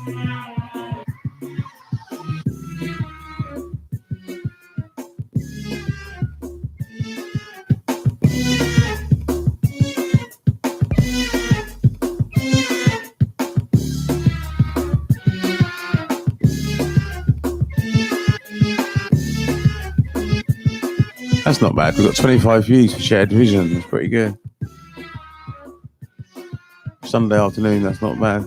That's not bad. We've got 25 views for Shared Vision. That's pretty good. Sunday afternoon, that's not bad.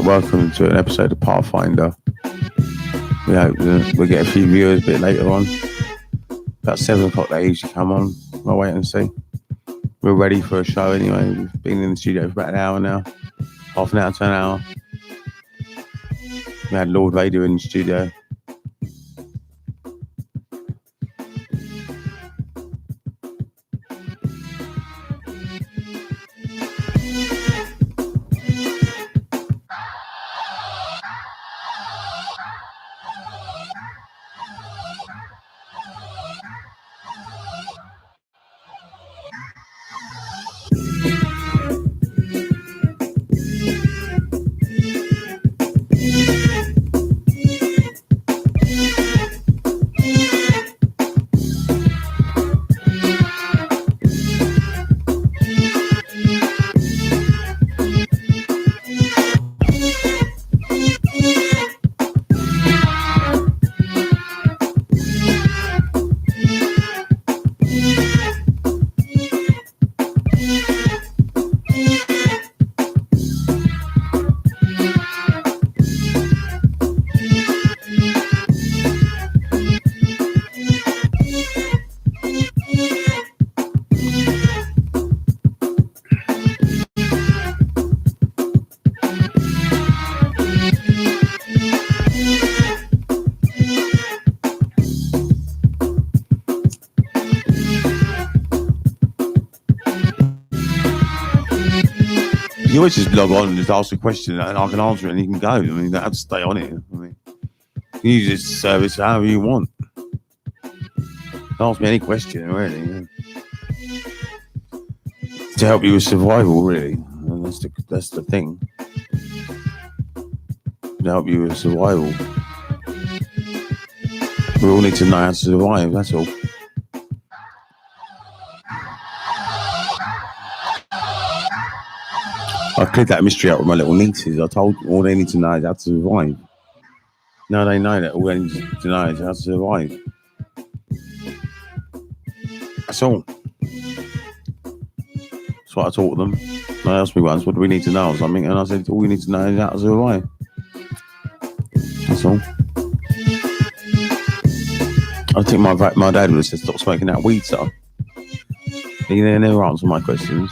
Welcome to an episode of Pathfinder. We hope we'll get a few viewers a bit later on. About 7 o'clock they usually come on. I'll wait and see. We're ready for a show anyway. We've been in the studio for about an hour now. Half an hour to an hour. We had Lord Vader in the studio. You always just log on and just ask a question and I can answer it and you can go. I mean, you don't have to stay on it. I mean, you use this service however you want. Ask me any question, really. To help you with survival, really. And that's the thing. To help you with survival. We all need to know how to survive, that's all. I cleared that mystery out with my little nieces. I told them all they need to know is how to survive. Now they know that all they need to know is how to survive. That's all. That's what I taught them. They asked me once, what do we need to know or something? And I said, all we need to know is how to survive. That's all. I think my dad would have said, stop smoking that weed stuff. He never answered my questions.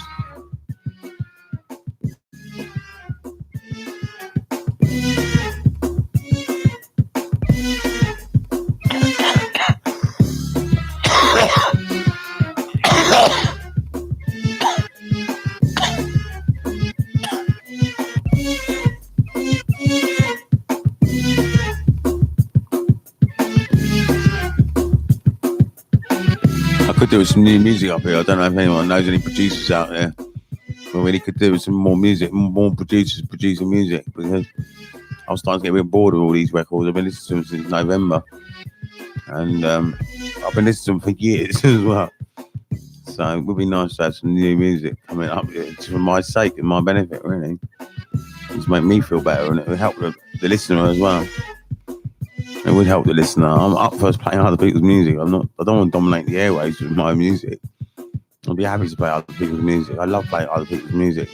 Do with some new music up here. I don't know if anyone knows any producers out there. We really could do with some more music, more producers producing music, because I was starting to get a bit bored of all these records. I've been listening to them since November, and I've been listening to them for years as well. So it would be nice to have some new music coming up for my sake and my benefit, really. Just make me feel better, and it would help the listener as well. It would help the listener. I'm up for playing other people's music. I don't want to dominate the airwaves with my music. I'll be happy to play other people's music. I love playing other people's music.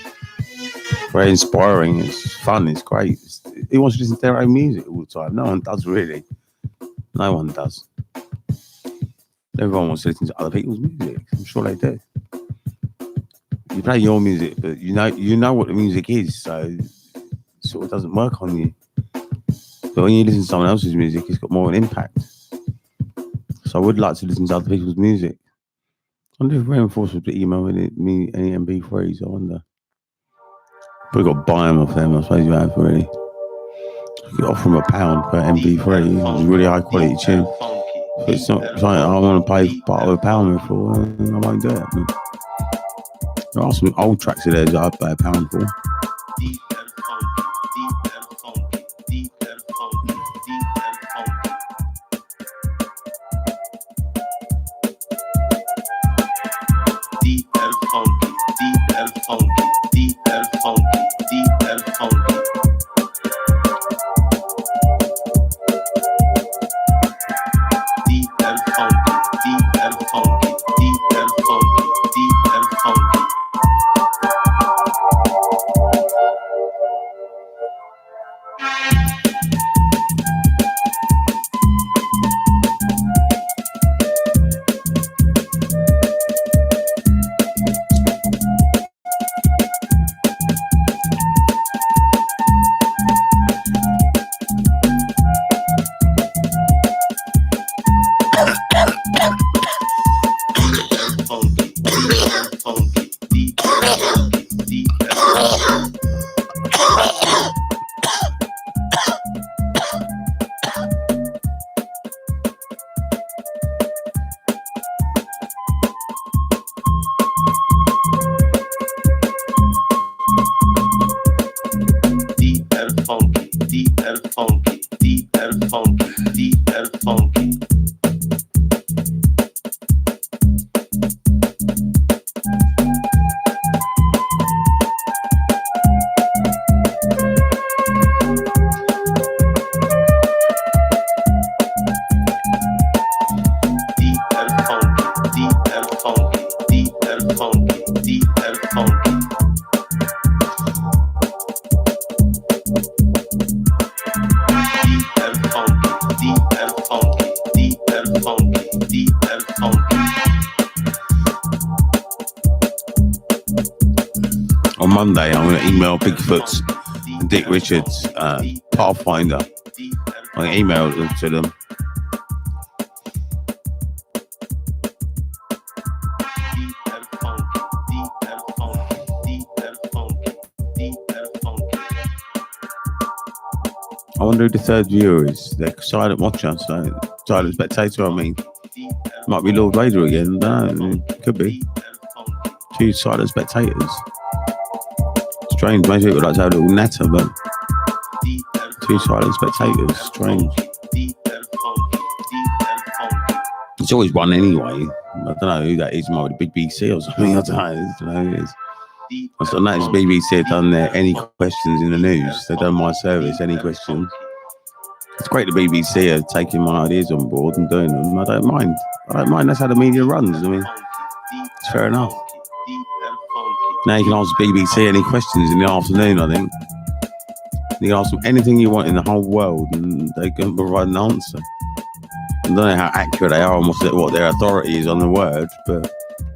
Very inspiring. It's fun. It's great. Who wants to listen to their own music all the time? No one does, really. No one does. Everyone wants to listen to other people's music. I'm sure they do. You play your music, but you know what the music is. So sort of doesn't work on you. But when you listen to someone else's music, it's got more of an impact. So I would like to listen to other people's music. I wonder if Reinforce would be emailing me any MP3s, I wonder. Probably got to buy them off them, I suppose you have already. You get off from £1 per MP3. It's a really high quality tune. If it's not something I want to pay part of £1 for, I won't do it. There are some old tracks of theirs that I'd pay £1 for. On Monday, I'm going to email Bigfoot's and Dick Richards' Pathfinder. I'm going to email them to them. I wonder who the third viewer is. They're silent watcher, so silent spectator, I mean. Might be Lord Vader again, I don't know. Could be. 2 silent spectators. Strange, most people like to have a little natter, but 2 silent spectators, strange. It's always one anyway. I don't know who that is, might be the BBC or something, I don't know who it is. I sort of noticed BBC have done their any questions in the news. They've done my service, any questions. It's great the BBC are taking my ideas on board and doing them. I don't mind. That's how the media runs. I mean, it's fair enough. Now you can ask BBC any questions in the afternoon, I think. You can ask them anything you want in the whole world and they can provide an answer. I don't know how accurate they are and what their authority is on the word, but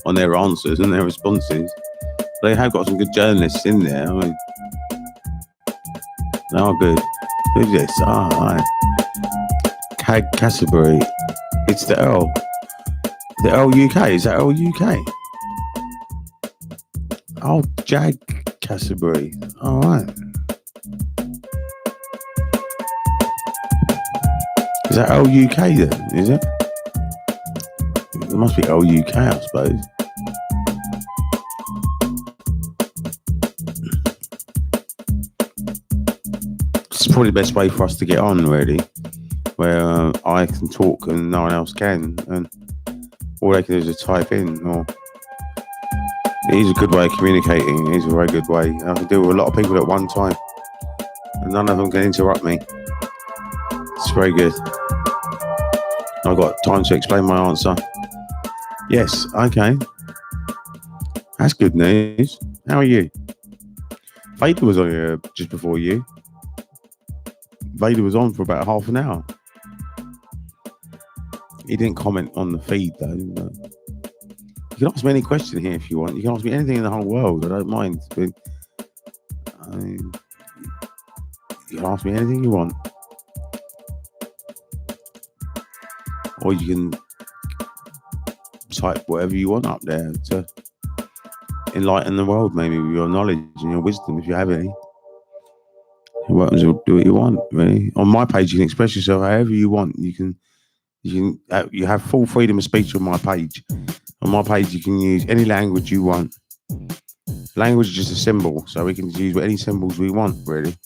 on their answers and their responses. They have got some good journalists in there. I mean, they are good. Who's this? Hi. Cassabury. It's the Earl. The Earl UK. Is that Earl UK? Oh, Jag Cassabury. All right. Is that Earl UK then? Is it? It must be Earl UK, I suppose. It's probably the best way for us to get on, really, where I can talk and no one else can, and all they can do is just type in. Or it is a good way of communicating. It is a very good way. I can deal with a lot of people at one time, and none of them can interrupt me. It's very good. I've got time to explain my answer. Yes, okay. That's good news. How are you? Vader was on here just before you. Vader was on for about half an hour. He didn't comment on the feed though. But you can ask me any question here if you want. You can ask me anything in the whole world. I don't mind. But, ask me anything you want. Or you can type whatever you want up there to enlighten the world, maybe with your knowledge and your wisdom, if you have any. You're welcome to do what you want, really. On my page, you can express yourself however you want. You have full freedom of speech on my page. On my page, you can use any language you want. Language is just a symbol, so we can use any symbols we want, really.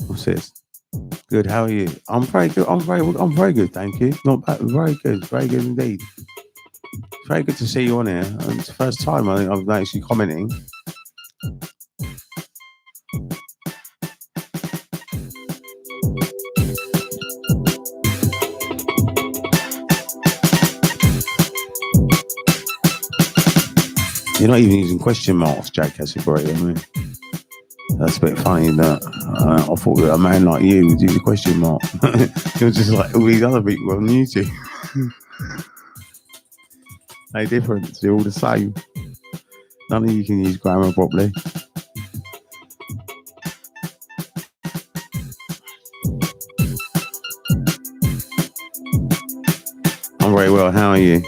What's this? Good. How are you? I'm very good. I'm very good. Thank you. Not bad. Very good. Very good indeed. It's very good to see you on here. It's the first time I think I've noticed you commenting. You're not even using question marks, Jack Casabray. I mean, that's a bit funny that I thought that a man like you would use a question mark. You're just like all these other people on YouTube. No difference. They're all the same. None of you can use grammar properly. I'm very well. How are you?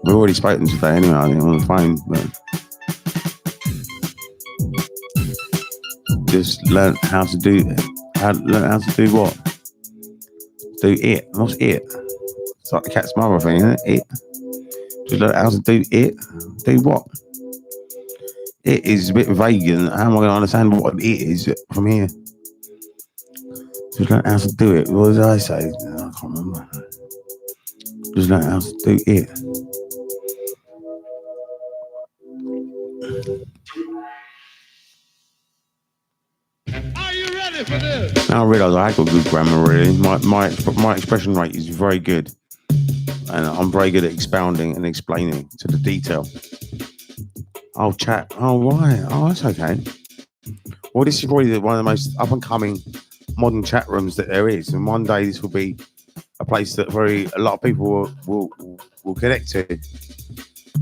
We've already spoken today anyway, I think, on the phone, but just learn how to do what? Do it. What's it? It's like the cat's mother thing, isn't it? It. Just learn how to do it. Do what? It is a bit vague, and how am I going to understand what it is from here? Just learn how to do it. What did I say? I can't remember. Just learn how to do it. Are you ready for this? Now I realise I have got good grammar, really. My expression rate is very good. And I'm very good at expounding and explaining to the detail. Oh, chat. Oh, right. Oh, that's okay. Well, this is probably one of the most up-and-coming modern chat rooms that there is. And one day this will be a place that a lot of people will connect to.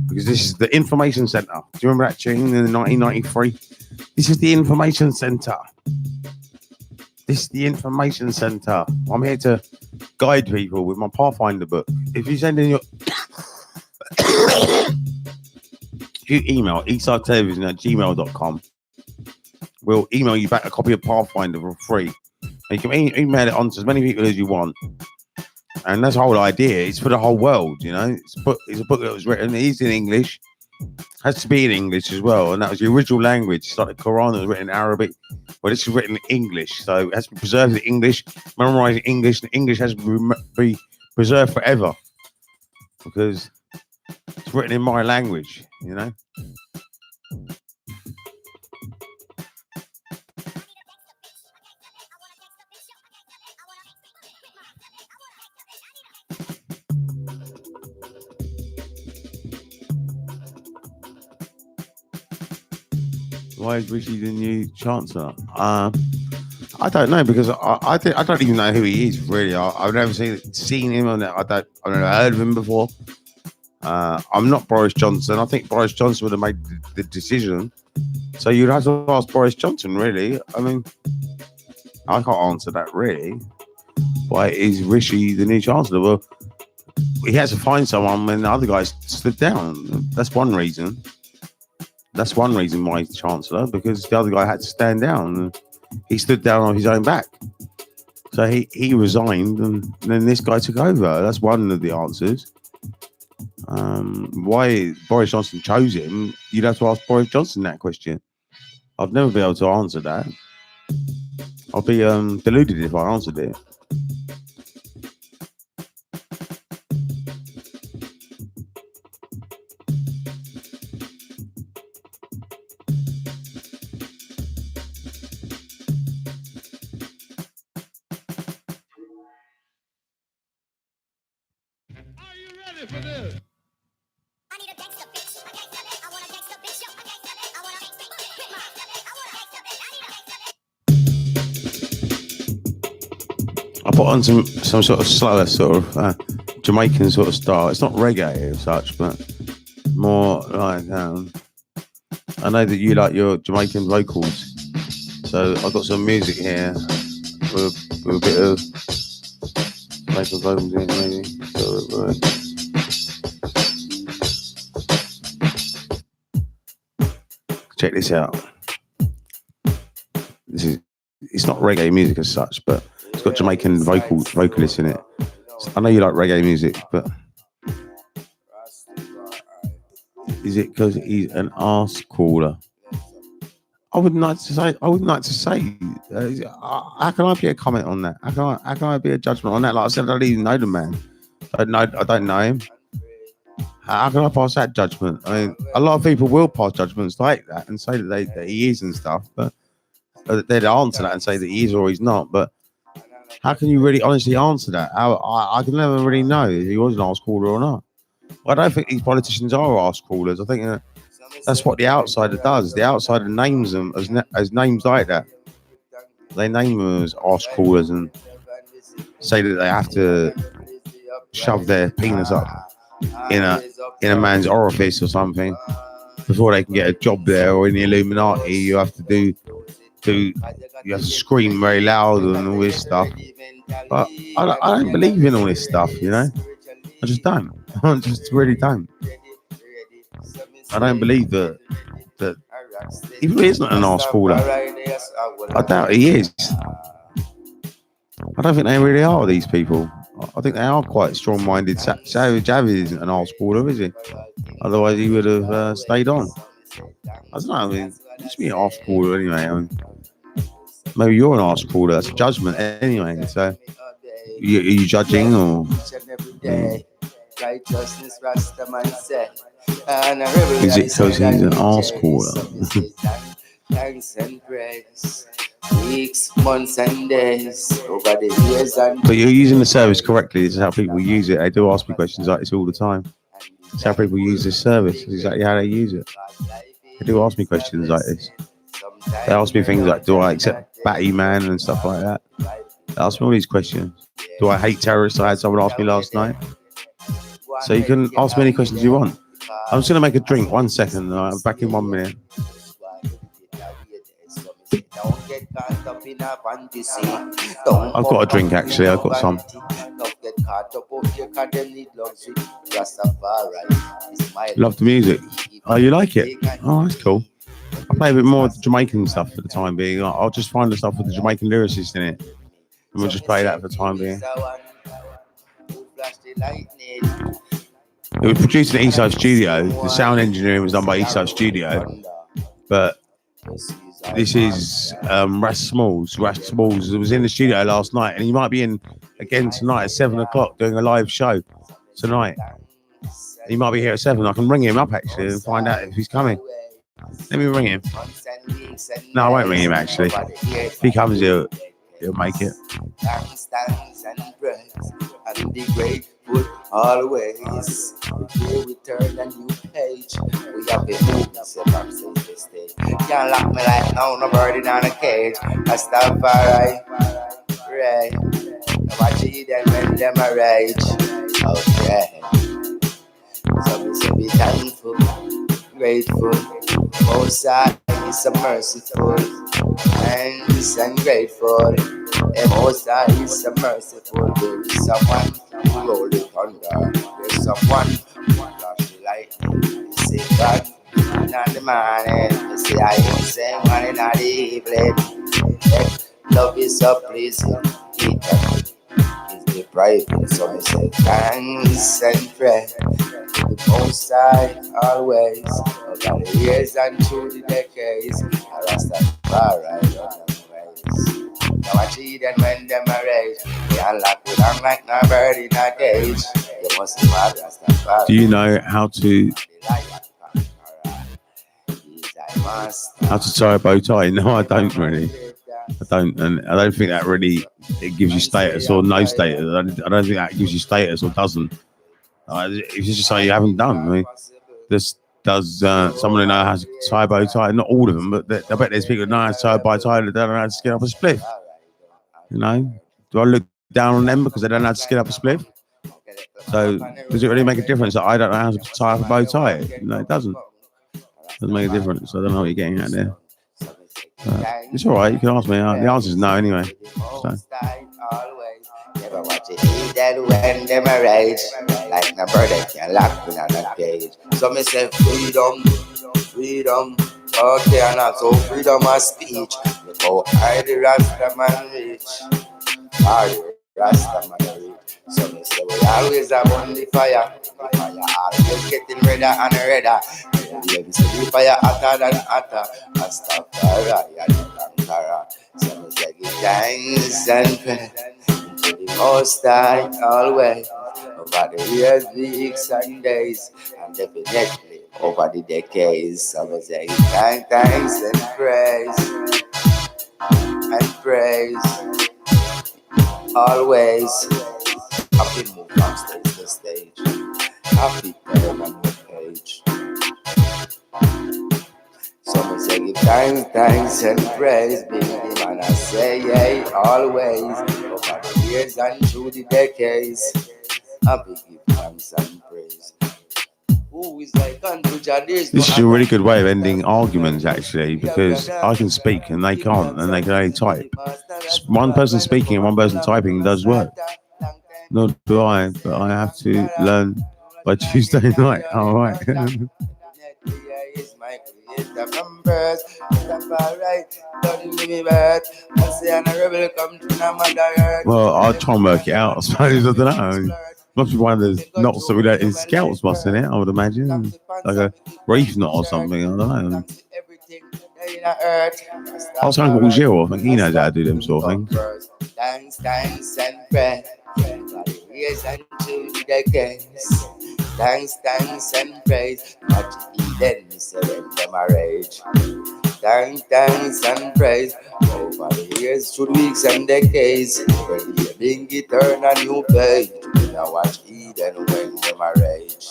Because this is the information centre. Do you remember that tune in 1993? This is the information centre. This is the information centre. I'm here to guide people with my Pathfinder book. If you send in your email eastsidetelevision@gmail.com, we'll email you back a copy of Pathfinder for free. And you can email it on to as many people as you want. And that's the whole idea. It's for the whole world, you know. It's a book that was written. It is in English. Has to be in English as well, and that was the original language. It's like the Quran that was written in Arabic. Well, this is written in English, so it has to be preserved in English, memorized in English, and English has to be preserved forever because it's written in my language, you know. Why is Rishi the new Chancellor? I don't know, because I don't even know who he is, really. I've never seen him on that. I've never heard of him before. I'm not Boris Johnson. I think Boris Johnson would have made the decision. So you'd have to ask Boris Johnson, really. I mean, I can't answer that, really. Why is Rishi the new Chancellor? Well, he has to find someone when the other guys stood down. That's one reason. That's one reason why he's Chancellor, because the other guy had to stand down. And he stood down on his own back. So he resigned, and then this guy took over. That's one of the answers. Why Boris Johnson chose him, you'd have to ask Boris Johnson that question. I've never been able to answer that. I'll be deluded if I answered it. Are you ready for this? I need a gangsta bitch. I want a gangsta bitch. I want a gangsta bitch. I put on some sort of slower sort of Jamaican sort of style. It's not reggae as such, but more like I know that you like your Jamaican vocals. So I've got some music here with a bit of Michael vocals in it, maybe. So, check this out. It's not reggae music as such, but it's got Jamaican vocalists in it. I know you like reggae music, but is it because he's an arse caller? I wouldn't like to say. How can I be a comment on that? How can I be a judgment on that? Like I said, I don't even know the man. I don't know him. How can I pass that judgment? I mean, a lot of people will pass judgments like that and say that he is and stuff, but they'd answer that and say that he is or he's not. But how can you really honestly answer that? I can never really know if he was an arse caller or not. I don't think these politicians are arse callers. I think that's what the outsider does. The outsider names them as names like that. They name them as arse callers and say that they have to shove their penis up in a man's orifice or something before they can get a job there. Or in the Illuminati, you have to you have to scream very loud and all this stuff. But I don't believe in all this stuff, you know. I just don't. I just really don't. I don't believe that even if he isn't an arse caller, I doubt he is. I don't think they really are, these people. I think they are quite strong-minded. Javid isn't an arse caller, is he? Otherwise, he would have stayed on. I don't know. I mean, just be an arse caller anyway. I mean, maybe you're an arse caller. That's a judgment anyway. So, are you judging or? Righteousness, Rastaman said. Is it because he's an arse caller? Thanks and praise. Weeks, months, and days over the years and. But you're using the service correctly. This is how people use it. They do ask me questions like this all the time. It's how people use this service. It's exactly how they use it. They do ask me questions like this. They ask me things like, do I accept Batty Man and stuff like that? They ask me all these questions. Do I hate terrorists? I had someone ask me last night. So you can ask me any questions you want. I'm just going to make a drink. 1 second. I'm back in 1 minute. I've got a drink actually. I've got some. Love the music. Oh, you like it? Oh, that's cool. I play a bit more of the Jamaican stuff for the time being. I'll just find the stuff with the Jamaican lyricists in it, and we'll just play that for the time being. It was produced in Eastside Studio. The sound engineering was done by Eastside Studio, but this is Ras Smalls. Ras Smalls was in the studio last night, and he might be in again tonight at 7 o'clock doing a live show tonight. He might be here at 7. I can ring him up actually and find out if he's coming. Let me ring him. No, I won't ring him actually. If he comes, he'll make it. And be grateful always. Here we turn a new page. We have been moving from stage to stage. Can't lock me like no bird in a cage. I stop right. Now watch it then when them a rage. Okay. So be thankful, grateful. Most High is so merciful. Thanks and grateful. The Most High is so merciful. There is someone who roll the thunder. There's someone who flash the lightning. You say God, not the morning. You say I am saying one in the evening. Love is so pleasing. It is depriving. So I say thanks and pray. The Most High always. Over the years and through the decades. I Rastafari on them ways. Now I cheat and when them a rage. They unlock with them like no bird in a cage. They must be mad Rastafari. Do you know how to tie a bow tie? No, I don't really. I don't, and I don't think that really it gives you status or no status. I don't think that gives you status or doesn't. It's just something you haven't done. I mean, this does someone who knows how to tie a bow tie? Not all of them, but I bet there's people who know how to tie a bow tie that don't know how to skin up a spliff. You know, do I look down on them because they don't know how to skin up a spliff? So does it really make a difference that I don't know how to tie up a bow tie? No, it doesn't. Doesn't make a difference. I don't know what you're getting at there. It's all right. You can ask me. The answer's no anyway. So. Always. Never watch it eat that when them a rage. Like no bird that can lock in a cage. So me say freedom, freedom. Okay, and also freedom of speech. Look how high the Rasta man reach. High the Rasta man reach. So me say we always have on the fire. The fire always getting redder and redder. Yeah, we say the fire hotter than hotter. Rastafari and the conqueror. So me say give thanks and praise to the Most High always. Over the years, weeks and days, and definitely over the decades. So me say thanks and praise always. Happy move from stage to stage. Happy turn on the page. So me say give thanks and praise. Be the man I say yay always. Over the years and through the decades. Happy give thanks and praise. Who is like unto Jah? This is a really good way of ending arguments, actually, because I can speak and they can't, and they can only type. Just one person speaking and one person typing does work. Not do I, but I have to learn by Tuesday night. All right. Well, I'll try and work it out. I suppose. I don't know. Must be one of the knots that we don't in scouts, mustn't it? I would imagine. Like a reef knot or something. I don't know. I was going to call Gilles. I think he knows how to do them sort of things. Thanks and praise. Years and to decades. Thanks and praise. But then me say when them a rage. Thanks and praise. Over the years, through the weeks and decades. When the bingy turn a new page. Now watch Eden when them a rage.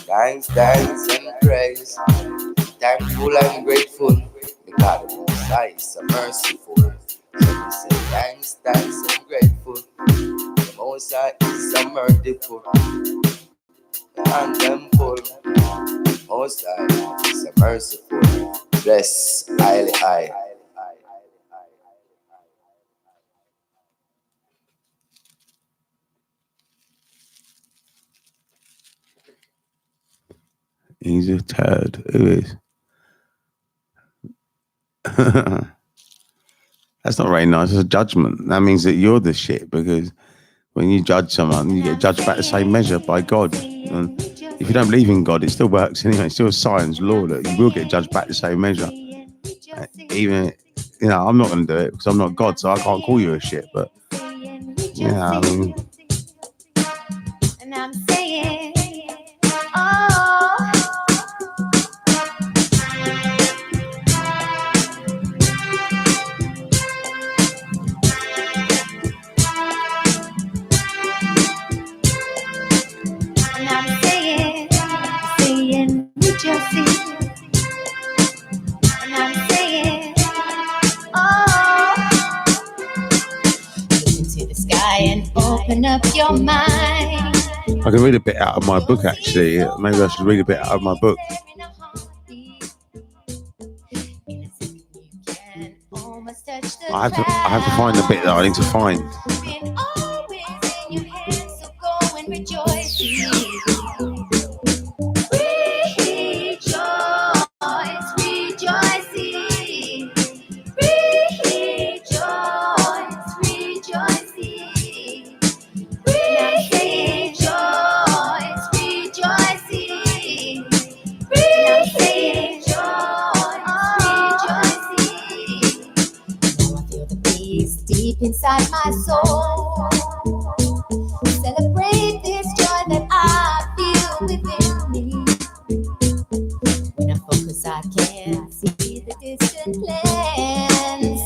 Thanks and praise. Thankful and grateful. Because the Most High is so merciful. So we say thanks and grateful. The Most High is so merciful. And them full. Most High is so merciful. Bless highly high. He's a turd. Who is? That's not very nice. It's a judgment. That means that you're the shit, because when you judge someone, you get judged back the same measure by God. And if you don't believe in God, it still works anyway. It's still a science law that you will get judged back the same measure. Even, I'm not going to do it because I'm not God, so I can't call you a shit. But yeah, I mean. And I'm saying, oh. And I'm saying, we just see. And I'm saying, oh. Look into the sky and open up your mind. I can read a bit out of my book, actually. Maybe I should read a bit out of my book. I have to find the bit that I need to find. Inside my soul, celebrate this joy that I feel within me. When I focus, I can see the distant lands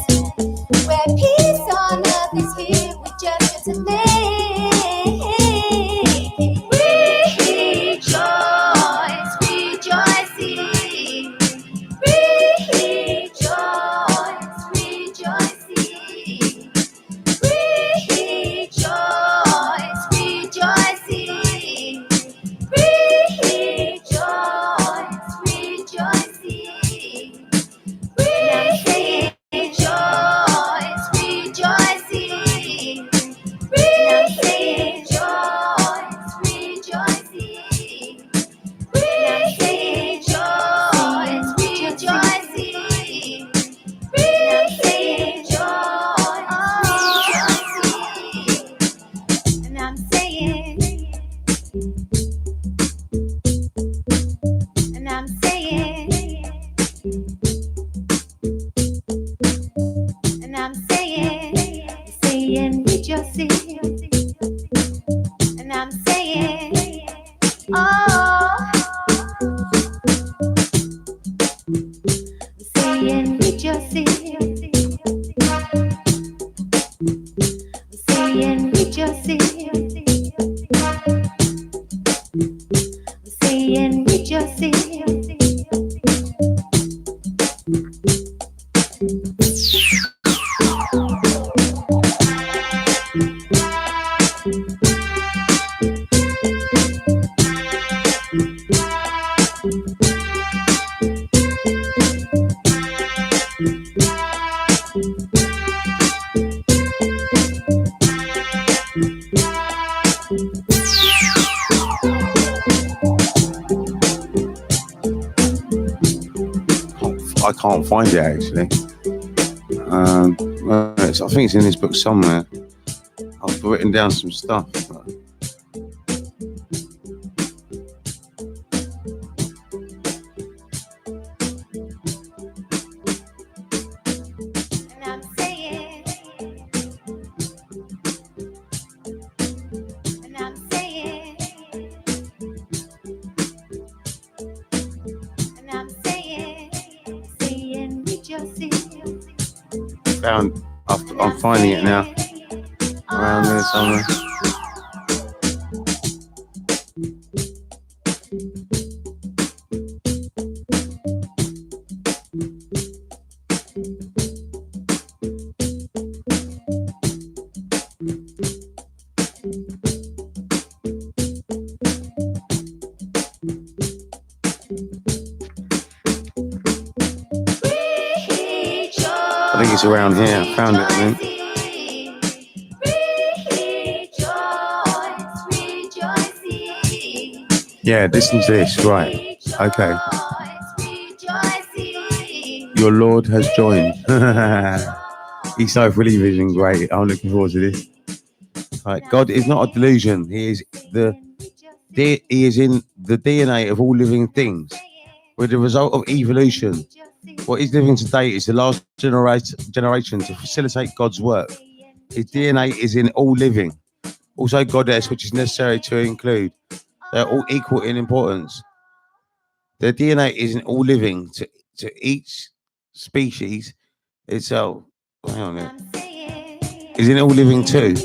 where peace on earth is here with just to make. Rejoice, rejoicing, rejoice, rejoicing. I can't find it actually. I think it's in this book somewhere. I've written down some stuff. I'm finding it now. Around there somewhere. I think it's around here. I found it, I think. Yeah, listen to this. Right. Okay. Your Lord has joined. He's so really vision great. I'm looking forward to this. Right. God is not a delusion. He is in the DNA of all living things. We're the result of evolution. What is living today is the last generation to facilitate God's work. His DNA is in all living. Also goddess, which is necessary to include. They're all equal in importance. Their DNA is in all living to each species itself. Hang on a minute. Is in all living too.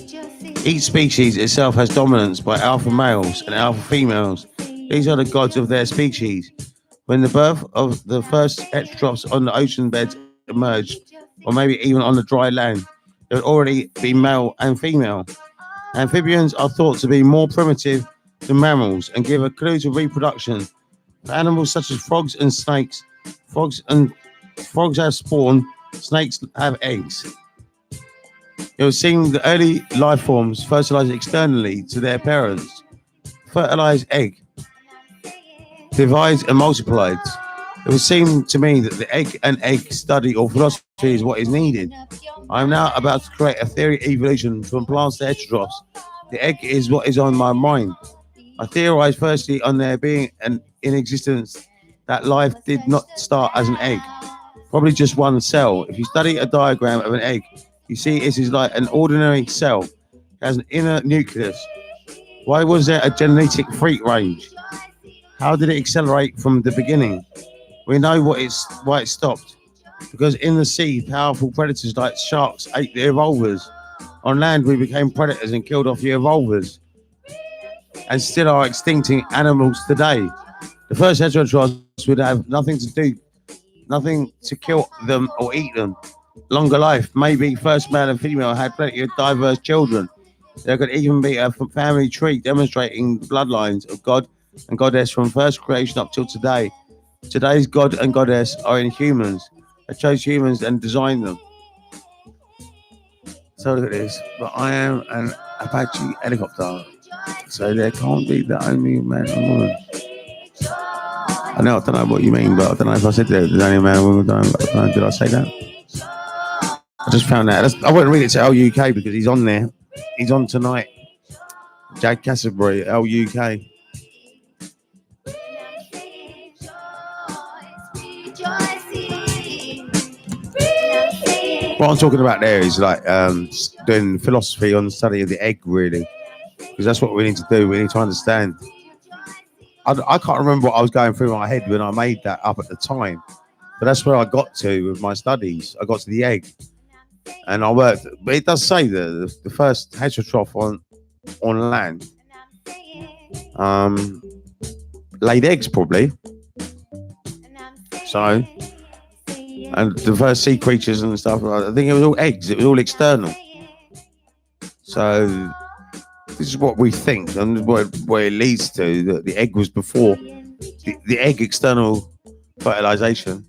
Each species itself has dominance by alpha males and alpha females. These are the gods of their species. When the birth of the first heterotrophs on the ocean beds emerged, or maybe even on the dry land, there would already be male and female. Amphibians are thought to be more primitive than mammals and give a clue to reproduction. For animals such as frogs and snakes, frogs have spawn, snakes have eggs. It would seem the early life forms fertilized externally to their parents. Fertilized egg divides and multiplies. It would seem to me that the egg study or philosophy is what is needed. I am now about to create a theory of evolution from plants to heterotrophs. The egg is what is on my mind. I theorize firstly on there being in existence that life did not start as an egg, probably just one cell. If you study a diagram of an egg, you see it is like an ordinary cell. It has an inner nucleus. Why was there a genetic freak range? How did it accelerate from the beginning? We know why it stopped. Because in the sea, powerful predators like sharks ate the evolvers. On land, we became predators and killed off the evolvers, and still are extincting animals today. The first heterotrophs would have nothing to kill them or eat them. Longer life, maybe first male and female had plenty of diverse children. There could even be a family tree demonstrating bloodlines of God and Goddess from first creation up till today. Today's God and Goddess are in humans. They chose humans and designed them. So look at this. But I am an Apache helicopter. So there can't be the only man and woman. I don't know what you mean, but I don't know if I said there's only a man and woman. Did I say that? I just found out. I wouldn't read it to LUK because he's on there. He's on tonight. Jack Casselbury, LUK. What I'm talking about there is like doing philosophy on the study of the egg, really, because that's what we need to do. We need to understand. I can't remember what I was going through my head when I made that up at the time, but that's where I got to with my studies. I got to the egg, and I worked. But it does say the first heterotroph on land laid eggs, probably. So. And the first sea creatures and stuff, I think it was all eggs. It was all external. So this is what we think, and what it leads to. That the egg was before the egg external fertilization.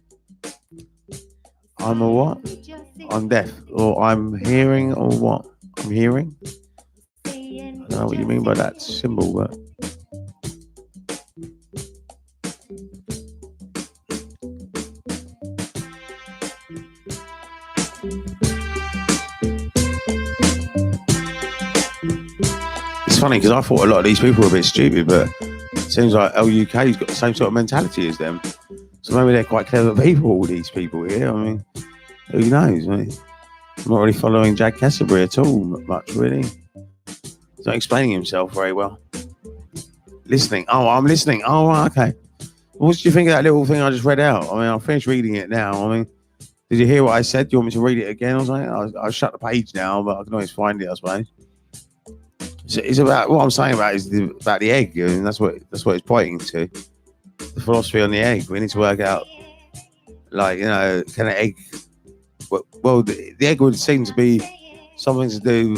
I'm a what? I'm deaf, or I'm hearing, or what? I'm hearing. I don't know what you mean by that symbol, but. It's funny because I thought a lot of these people were a bit stupid, but it seems like LUK's got the same sort of mentality as them. So maybe they're quite clever people, all these people here. I mean, who knows? I mean, I'm not really following Jack Cassabury at all much, really. He's not explaining himself very well. Listening. Oh, I'm listening. Oh, okay. What did you think of that little thing I just read out? I mean, I'll finish reading it now. I mean, did you hear what I said? Do you want me to read it again? I was like, I'll shut the page now, but I can always find it, I suppose. It's about what I'm saying about is about the egg, and that's what it's pointing to. The philosophy on the egg. We need to work out, like, you know, can an egg? Well, the egg would seem to be something to do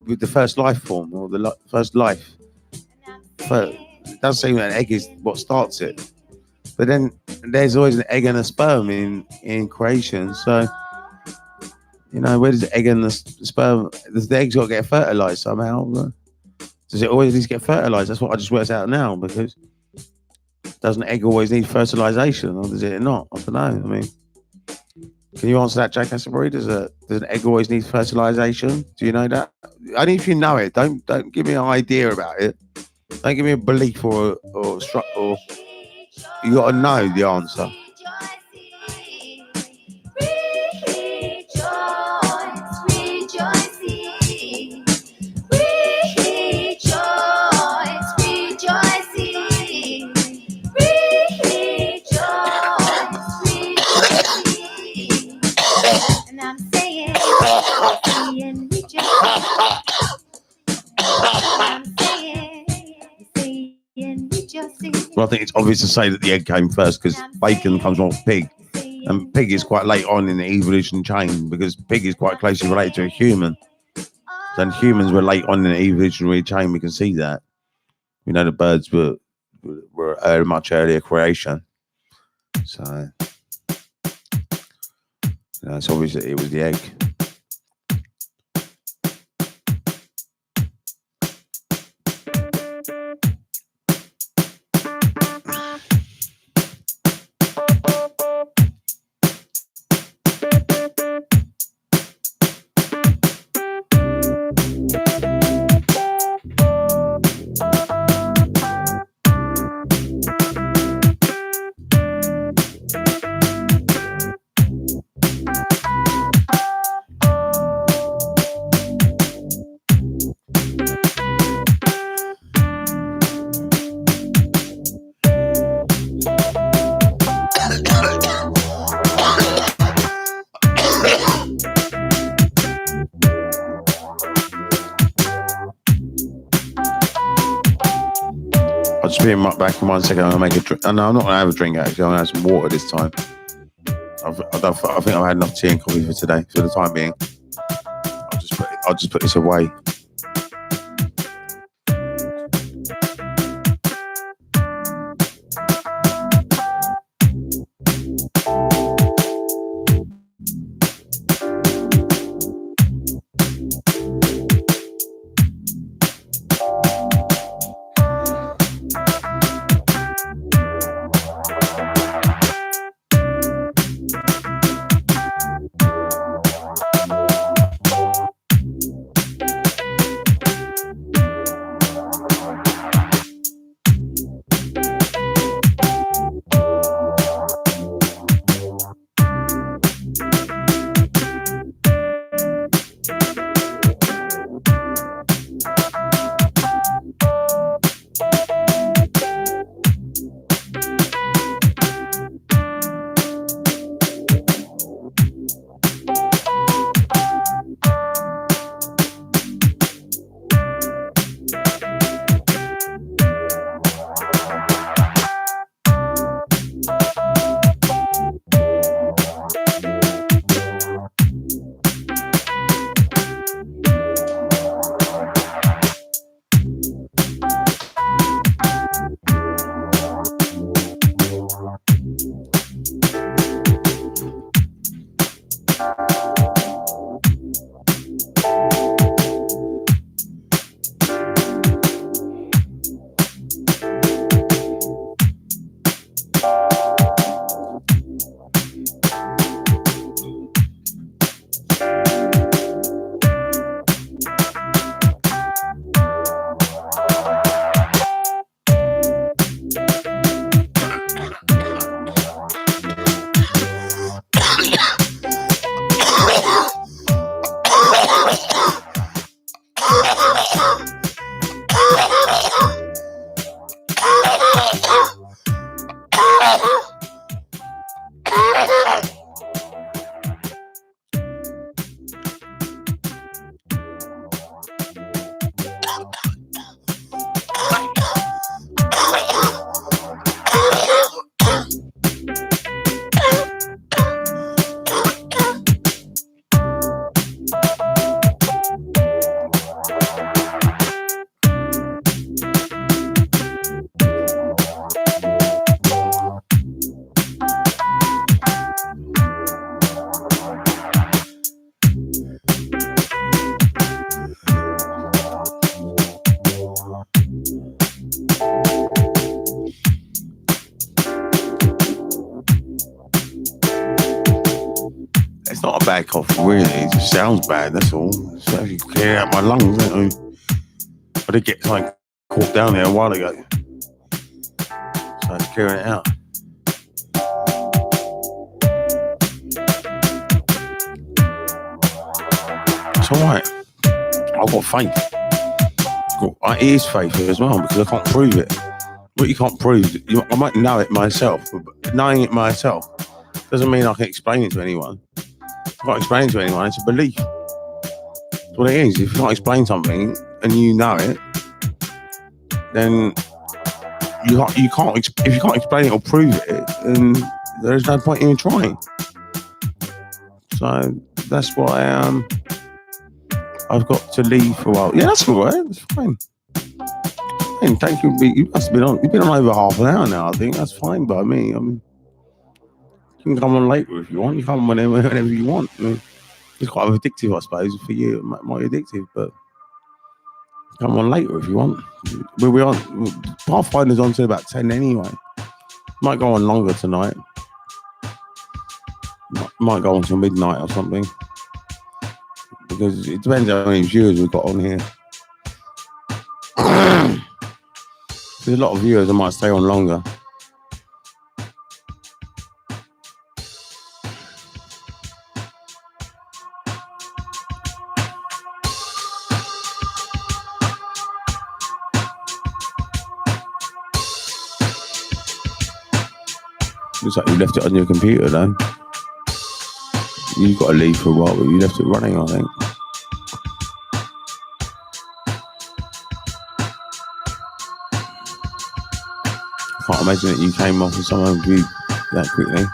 with the first life form or the first life. But it does seem that an egg is what starts it. But then there's always an egg and a sperm in creation. So, you know, where does the egg and the sperm? Does the egg's got to get fertilized somehow? Does it always need to get fertilized? That's what I just worked out now, because doesn't an egg always need fertilization, or does it not? I don't know. I mean, can you answer that, Jack Cassabury? Does an egg always need fertilization? Do you know that? Only if you know it. Don't give me an idea about it. Don't give me a belief or you got to know the answer. And I'm saying, Well, I think it's obvious to say that the egg came first, because bacon comes from pig, and pig is quite late on in the evolution chain, because pig is quite closely related to a human. Then humans were late on in the evolutionary chain. We can see that. We know the birds were a much earlier creation. So, you know, it's obvious that it was the egg. I'll just be back in 1 second. I'm going to make a drink. No, I'm not going to have a drink, actually. I'm going to have some water this time. I think I've had enough tea and coffee for today, for the time being. I'll just put this away. bad cough, really. It just sounds bad, that's all. So if you clear out my lungs, don't you? I did get something caught down there a while ago. So it's clearing it out. It's alright. I've got faith. It is faith as well, because I can't prove it. What you can't prove, I might know it myself, but knowing it myself doesn't mean I can explain it to anyone. I can't explain it to anyone, it's a belief. That's what it is. If you can't explain something and you know it, then you can't. If you can't explain it or prove it, then there's no point in trying. So that's why I've got to leave for a while. Yeah, that's all right. That's fine. And thank you. You must have been on. You've been on over half an hour now. I think that's fine by me. I mean, you can come on later if you want. You come on whenever you want. I mean, it's quite addictive, I suppose, for you. It might be addictive, but come on later if you want. We're on. Pathfinder's on to about 10 anyway. Might go on longer tonight. Might go on till midnight or something. Because it depends how many viewers we've got on here. There's a lot of viewers that might stay on longer. Looks like you left it on your computer though. You've got to leave for a while, but you left it running, I think. I can't imagine that you came off with someone viewed that quickly.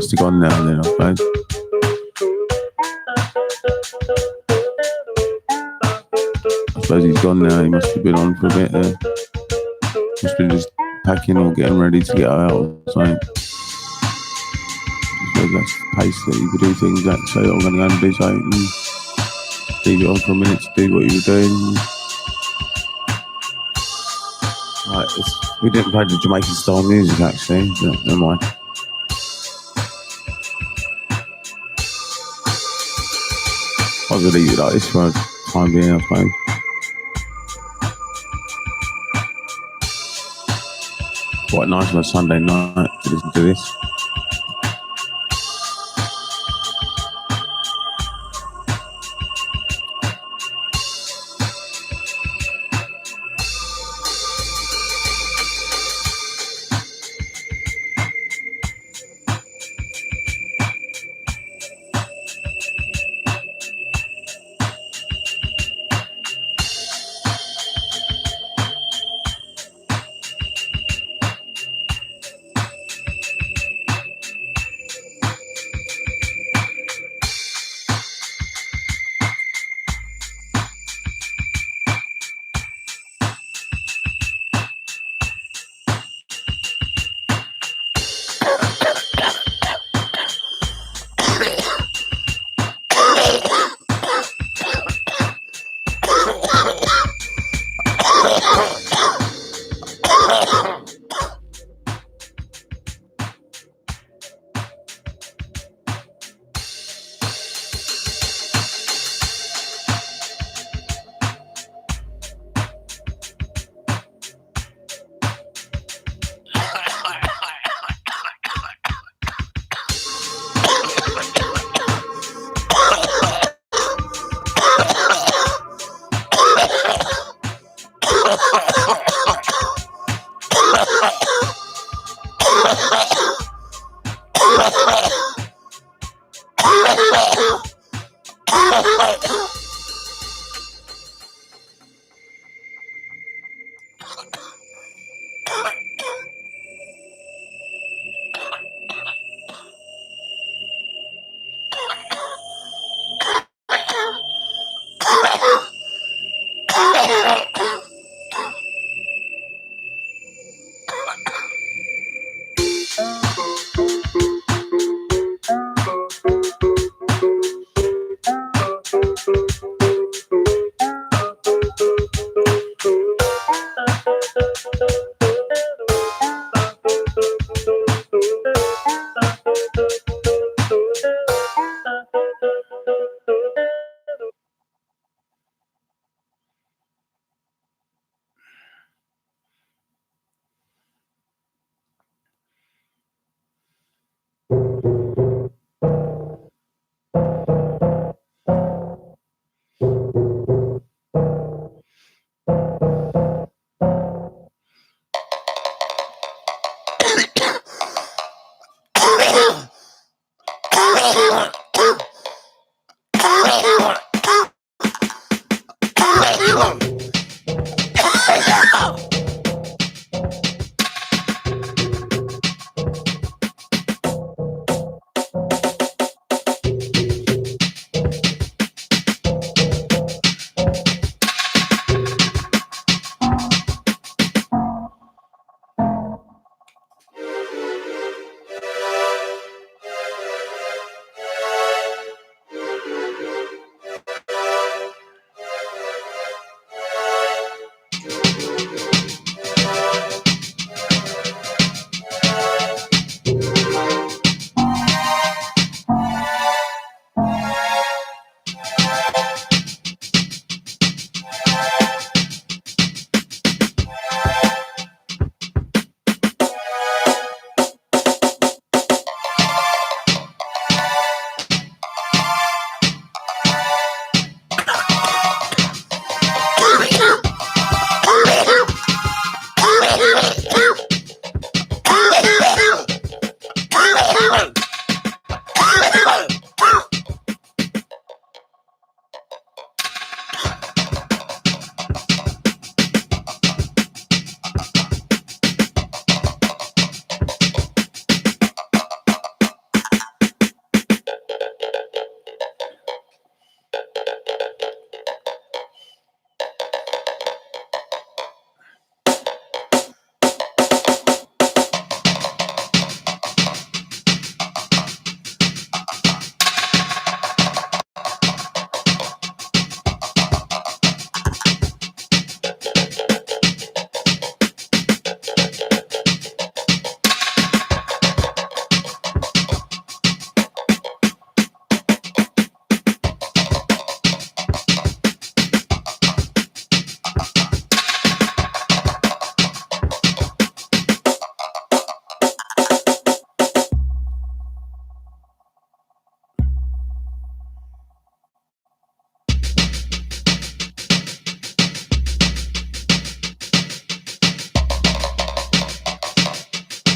must have gone now then, I suppose. I suppose he's gone now. He must have been on for a bit there. Must have been just packing or getting ready to get out or something. I suppose that's the pace that you could do things at. Say, I'm going to go and do something and leave it on for a minute to do what you were doing. Right, we didn't play the Jamaican style music actually, but never mind. I'll leave it like this for the time being, I suppose. Quite nice on a Sunday night to listen to this.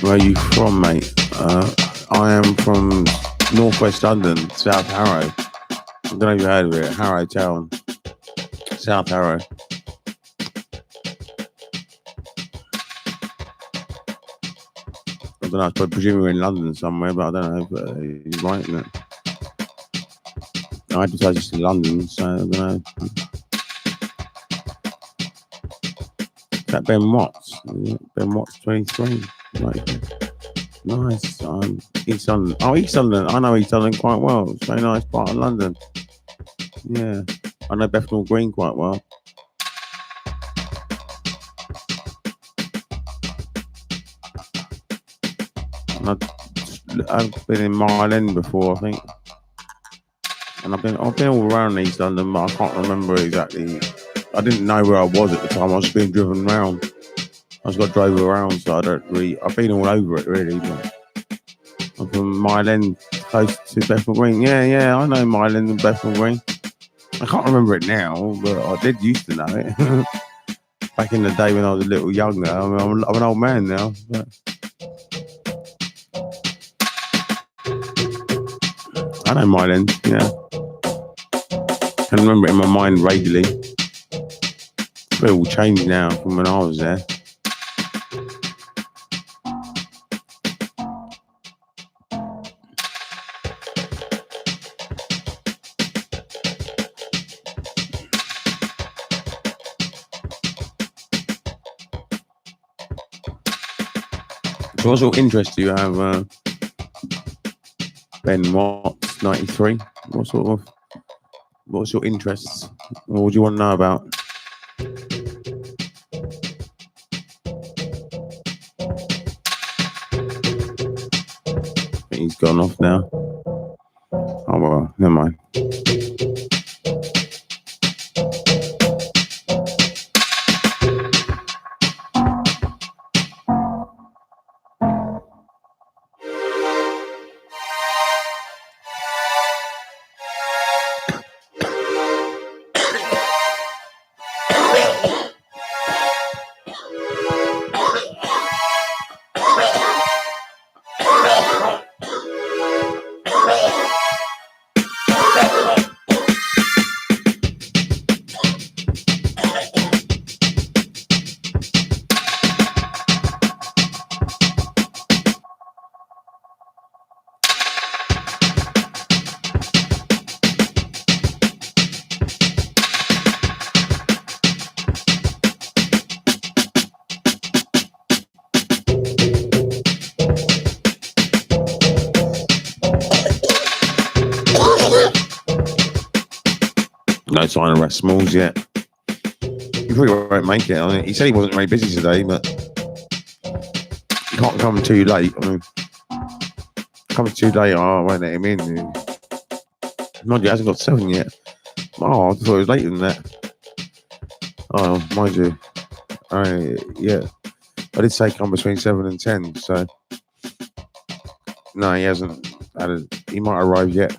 Where are you from, mate? I am from northwest London, South Harrow. I don't know if you heard of it. Harrow Town, South Harrow. I don't know. I presume we're in London somewhere, but I don't know. But you're right, isn't it? I advertise this in London, so I don't know. Is that Ben Watts? Ben Watts 23. Right. Nice. East London. Oh, East London. I know East London quite well. It's a very nice part of London. Yeah. I know Bethnal Green quite well. I've been in Mile End before, I think. And I've been all around East London, but I can't remember exactly. I didn't know where I was at the time. I was being driven around. I just got drove around, so I don't really. I've been all over it really. But I'm from Mile End, close to Bethnal Green. Yeah, I know Mile End and Bethnal Green. I can't remember it now, but I did used to know it. Back in the day when I was a little younger. I mean, I'm an old man now. But I know Mile End, yeah. I can remember it in my mind vaguely. It's all changed now from when I was there. So what sort of interest do you have, Ben Watts 93? What's your interests? What do you want to know about? I think he's gone off now. Oh well, never mind. No sign of Rat Smalls yet. He probably won't make it. I mean, he said he wasn't very busy today, but he can't come too late. I mean, coming too late, I won't let him in. Mind you, he hasn't got 7 yet. Oh, I thought it was later than that. Oh, mind you. Yeah. I did say come between 7 and 10, so. No, he hasn't. He might arrive yet.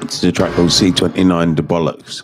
This is a track called C29 The Bollocks.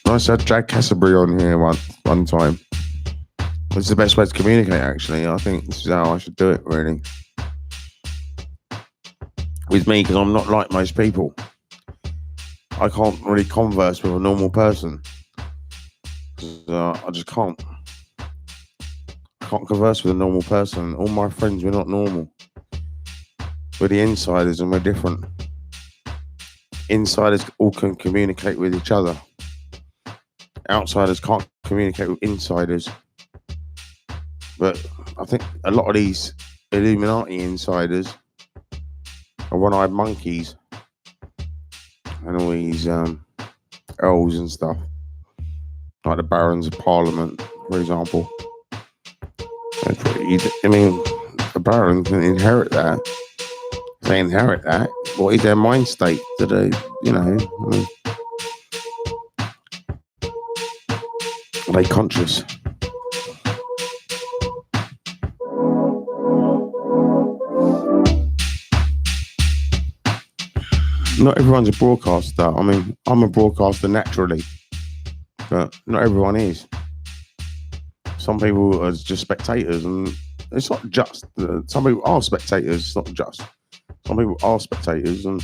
nice to have Jack Cassabury on here one time. It's the best way to communicate, actually. I think this is how I should do it, really. With me, because I'm not like most people. I can't really converse with a normal person. I just can't. I can't converse with a normal person. All my friends, we're not normal. We're the insiders and we're different. Insiders all can communicate with each other. Outsiders can't communicate with insiders. But I think a lot of these Illuminati insiders are one-eyed monkeys and all these elves and stuff, like the barons of Parliament, for example. I mean, the baron can inherit that. If they inherit that, what is their mind state? Do they, are they conscious? Not everyone's a broadcaster. I mean, I'm a broadcaster naturally, but not everyone is. Some people are just spectators, and it's not just. Some people are spectators. It's not just. Some people are spectators, and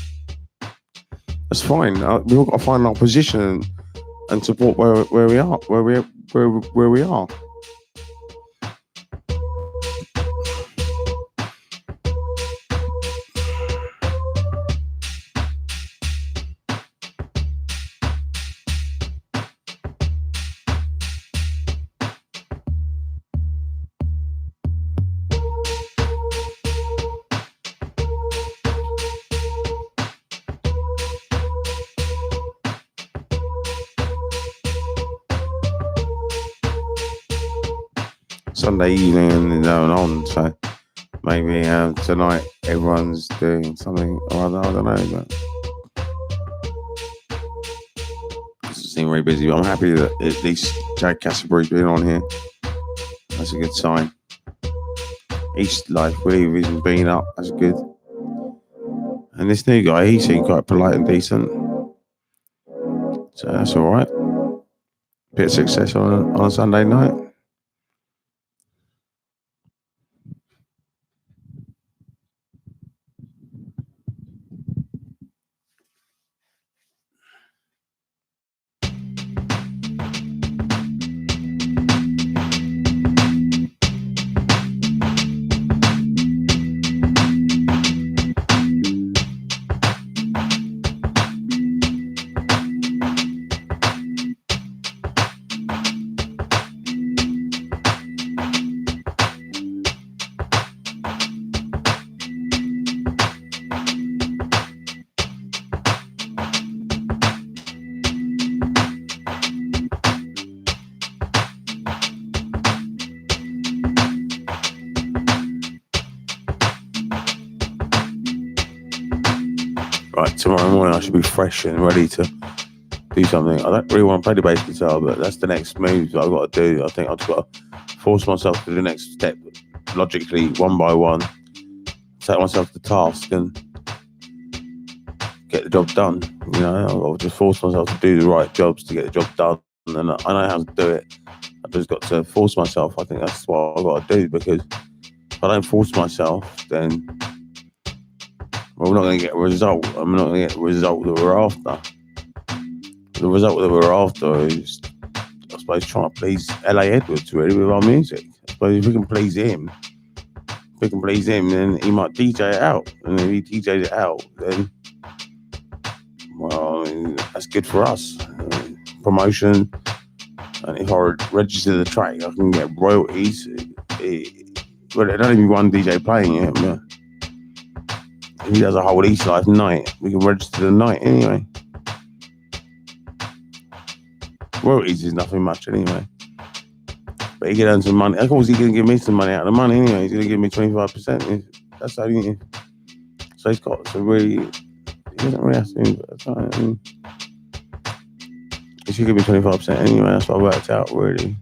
that's fine. We've all got to find our position and support where we are, where we are. Sunday evening and going on, so maybe tonight everyone's doing something or other, I don't know, but it doesn't seem very busy, but I'm happy that at least Jack Cassabury's been on here. That's a good sign. East life, really, isn't being up, that's good. And this new guy, he seemed quite polite and decent, so that's alright. Bit of success on a Sunday night. Right, tomorrow morning I should be fresh and ready to do something. I don't really want to play the bass guitar, but that's the next move that I've got to do. I think I've got to force myself to the next step, logically, one by one, take myself to task and get the job done. I'll just force myself to do the right jobs to get the job done, and I know how to do it. I've just got to force myself. I think that's what I've got to do, because if I don't force myself, then we're not going to get a result. I'm not going to get the result that we're after. The result that we're after is, I suppose, trying to please L.A. Edwards, really, with our music. I suppose if we can please him, then he might DJ it out. And if he DJs it out, then, well, I mean, that's good for us. Promotion. And if I register the track, I can get royalties. Well, there's only be one DJ playing it, but if he does a whole East Life night, we can register the night anyway. Royalties is nothing much anyway. But he can earn some money. Of course, he's going to give me some money out of the money anyway. He's going to give me 25%. That's only. So he's got to really. He doesn't really have to. But that's right. I mean, he should give me 25% anyway. That's what I worked out, really.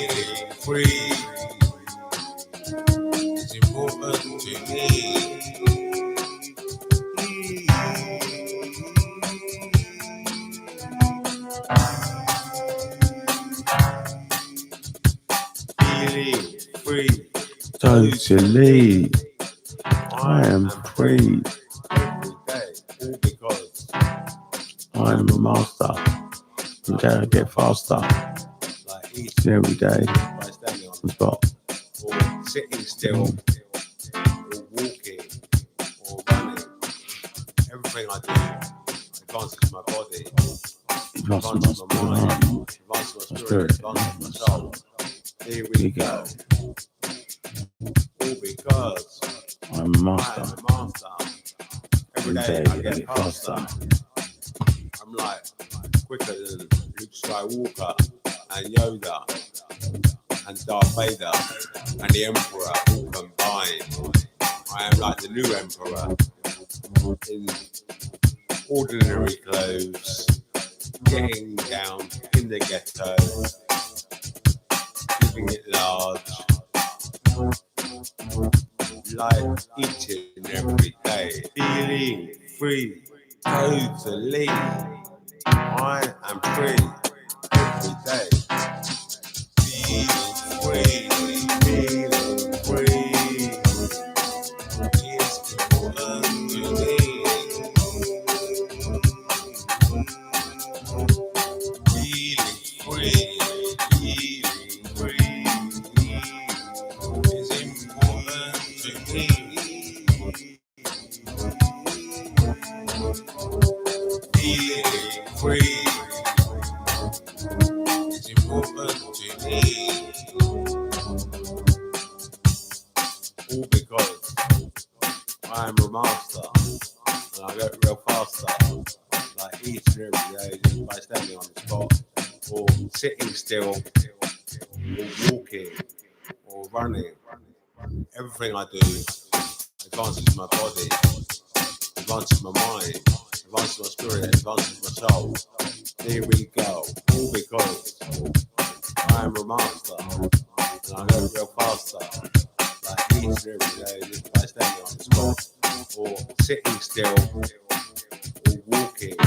Feeling free is important to me. Feeling free, totally. I am free every day, all because I'm a master. And I get faster, like each and every day, by standing on the spot, or sitting still, or walking, or running. Everything I do advances my body, advances my mind, advances my spirit, advances my soul. Here we go. All because I'm a master. Every day I get faster. I'm like quicker than Luke Skywalker and Yoda and Darth Vader and the Emperor all combined. I am like the new Emperor in ordinary clothes, getting down in the ghetto, living it large, like each and every day, feeling free, totally. I am free every day, feeling free, feeling free. It's important to me. Feeling free, feeling free. It's important to me. Feeling free. It's important to me. All because I am a master and I get real faster, like each and every day, just by standing on the spot, or sitting still, or walking, or running. Everything I do advances my body, advances my mind, advances my spirit, advances my soul. Here we go, all because I am a master and I go real faster, like each and every day, just by standing on the spot, or sitting still, or walking,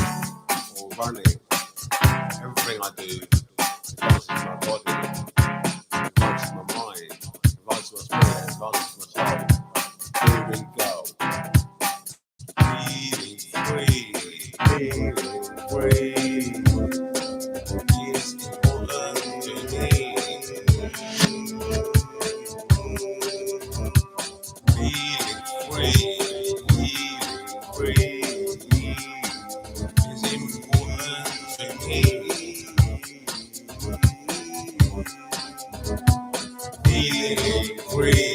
or running. Everything I do advances my body, advances my mind, advances my spirit, advances my soul. Here we go. Feeling free, feeling free. It's important to me. Feeling free, feeling free. It's important to me. Feeling free.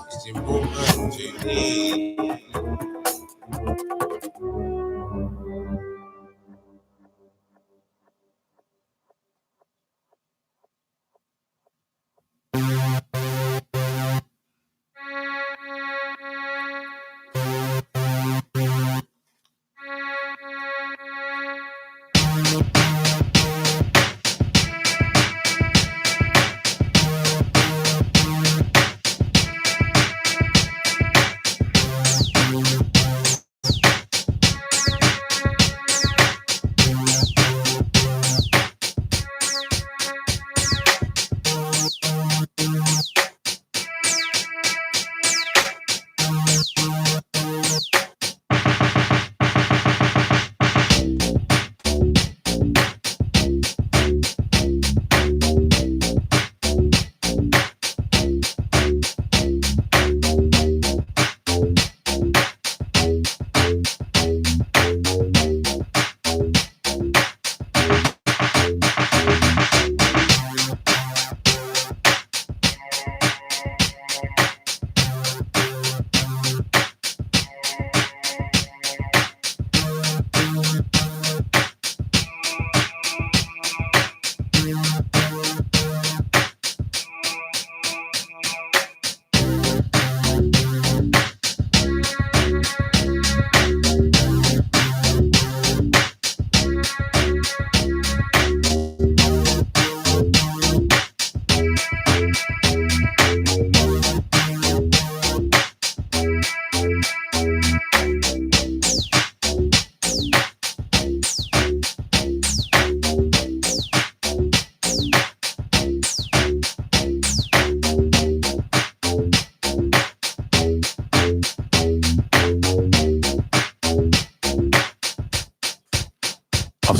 It's important to me.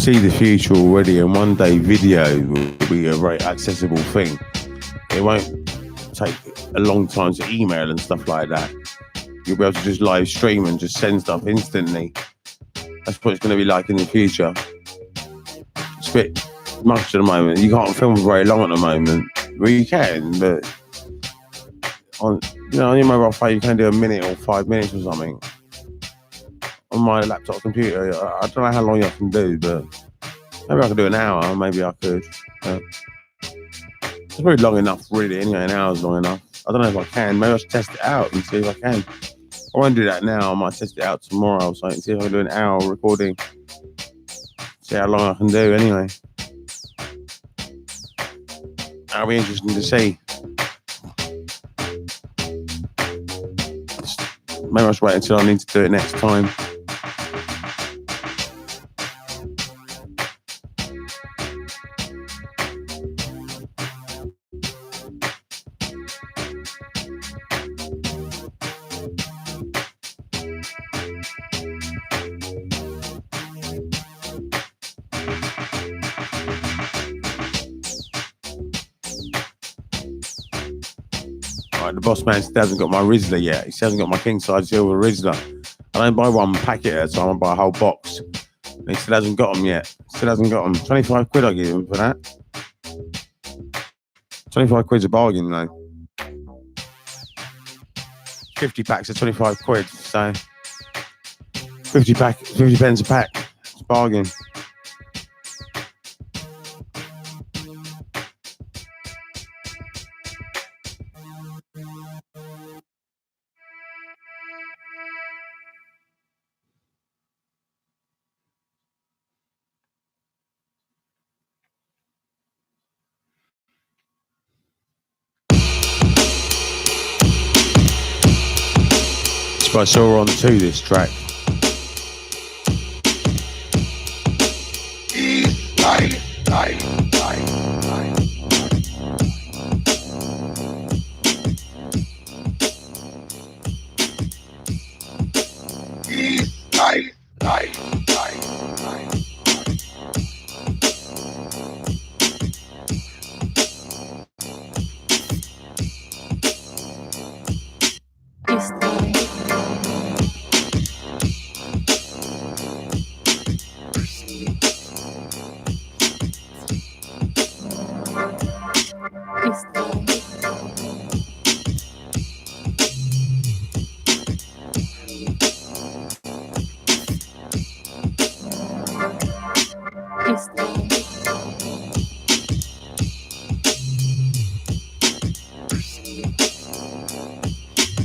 see the future already, and one day video will be a very accessible thing. It won't take a long time to email and stuff like that. You'll be able to just live stream and just send stuff instantly. That's what it's going to be like in the future. It's a bit much at the moment. You can't film for very long at the moment. Well, you can, but on your mobile phone, you can do a minute or 5 minutes or something. On my laptop computer, I don't know how long I can do, but maybe I could do an hour. Maybe I could. It's probably long enough, really. Anyway, an hour's long enough. I don't know if I can. Maybe I should test it out and see if I can. I won't do that now. I might test it out tomorrow or something. See if I can do an hour recording. See how long I can do anyway. That'll be interesting to see. Maybe I should wait until I need to do it next time. The boss man still hasn't got my Rizzler yet. He still hasn't got my king size silver Rizzler. I don't buy one packet at a time, I buy a whole box. And he still hasn't got them yet. Still hasn't got them. 25 quid I give him for that. 25 quid's a bargain though. 50 packs are 25 quid, so 50 pence a pack. It's a bargain. I saw on to this track.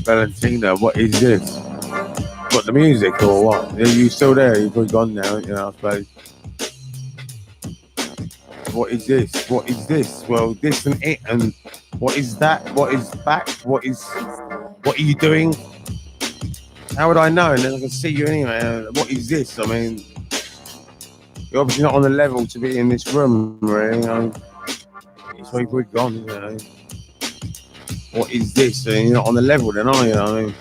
Valentina, what is this? What, the music or what? Are you still there? You've probably gone now, you know, I suppose. What is this? What is this? Well, this and it, and what is that? What is back? What are you doing? How would I know? And then I can see you anyway. What is this? I mean, you're obviously not on the level to be in this room, really. It's where you've gone, you know. What is this? You're not on the level then, are you? I mean,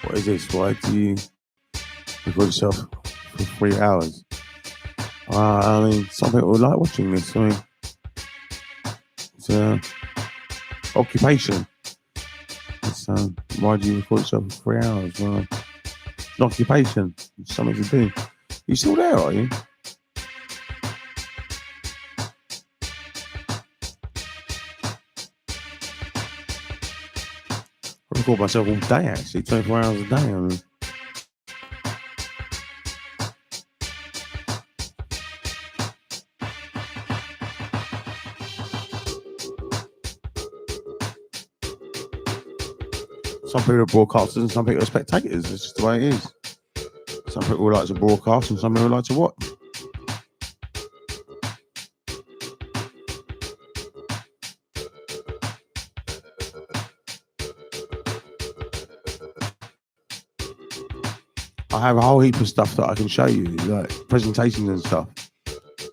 What is this? Why do you record yourself for 3 hours? I mean, some people like watching this. I mean, it's occupation. It's, why do you record yourself for 3 hours? Well, it's an occupation. It's something to do. You still there, are you? I record myself all day, actually, 24 hours a day. I mean. Some people are broadcasters and some people are spectators. It's just the way it is. Some people like to broadcast and some people like to watch. I have a whole heap of stuff that I can show you, like presentations and stuff.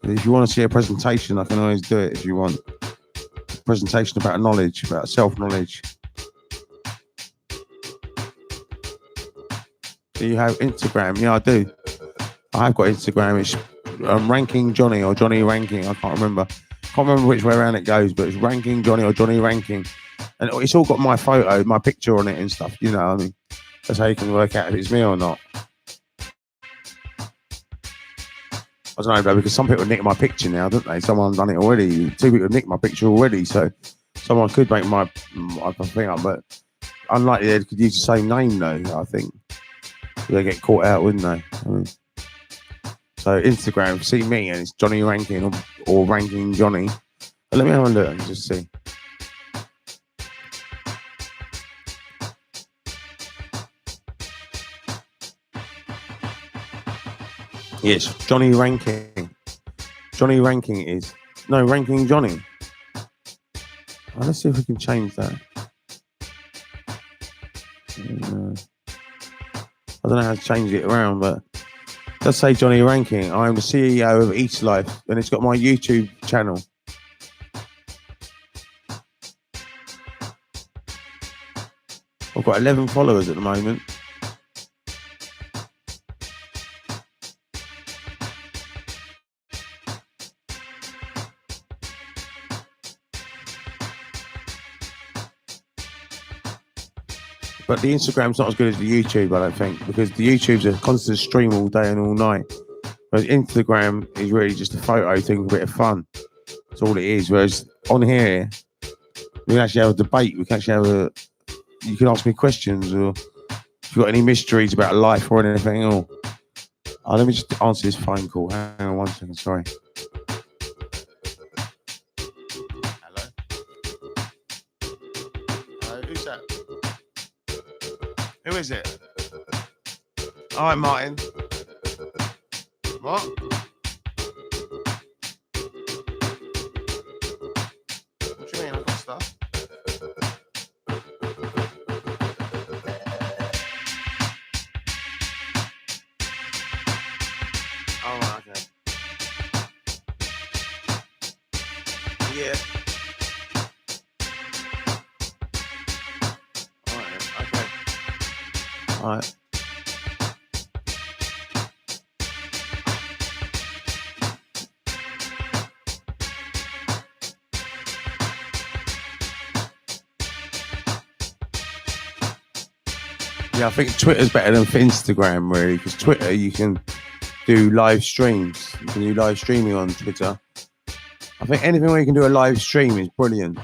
And if you want to see a presentation, I can always do it if you want. A presentation about knowledge, about self-knowledge. Do you have Instagram? Yeah, I do. I have got Instagram. It's Ranking Johnny or Johnny Ranking. I can't remember. Can't remember which way around it goes, but it's Ranking Johnny or Johnny Ranking. And it's all got my photo, my picture on it and stuff. You know, I mean, that's how you can work out if it's me or not. I don't know, though, because some people nick my picture now, don't they? Someone's done it already. 2 people nicked my picture already, so someone could make my thing up, but unlikely they could use the same name, though, I think. They get caught out, wouldn't they? I mean, so Instagram, see me, and it's Johnny Ranking or Ranking Johnny. But let me have a look and just see. Yes, Johnny Ranking. Johnny Ranking is... No, Ranking Johnny. Well, let's see if we can change that. I don't know how to change it around, but let's say Johnny Ranking. I am the CEO of East Life, and it's got my YouTube channel. I've got 11 followers at the moment. But the Instagram's not as good as the YouTube, I don't think, because the YouTube's a constant stream all day and all night. Whereas Instagram is really just a photo thing, a bit of fun. That's all it is. Whereas on here, we can actually have a debate. We can actually have you can ask me questions, or if you've got any mysteries about life or anything. Or let me just answer this phone call. Hang on 1 second, sorry. Hello? Hello, who's that? Who is it? All right, Martin. What? What do you mean? I've got stuff. Oh, right, okay. Yeah. All right, okay. All right. Yeah, I think Twitter's better than Instagram, really, because Twitter, you can do live streams. You can do live streaming on Twitter. I think anything where you can do a live stream is brilliant.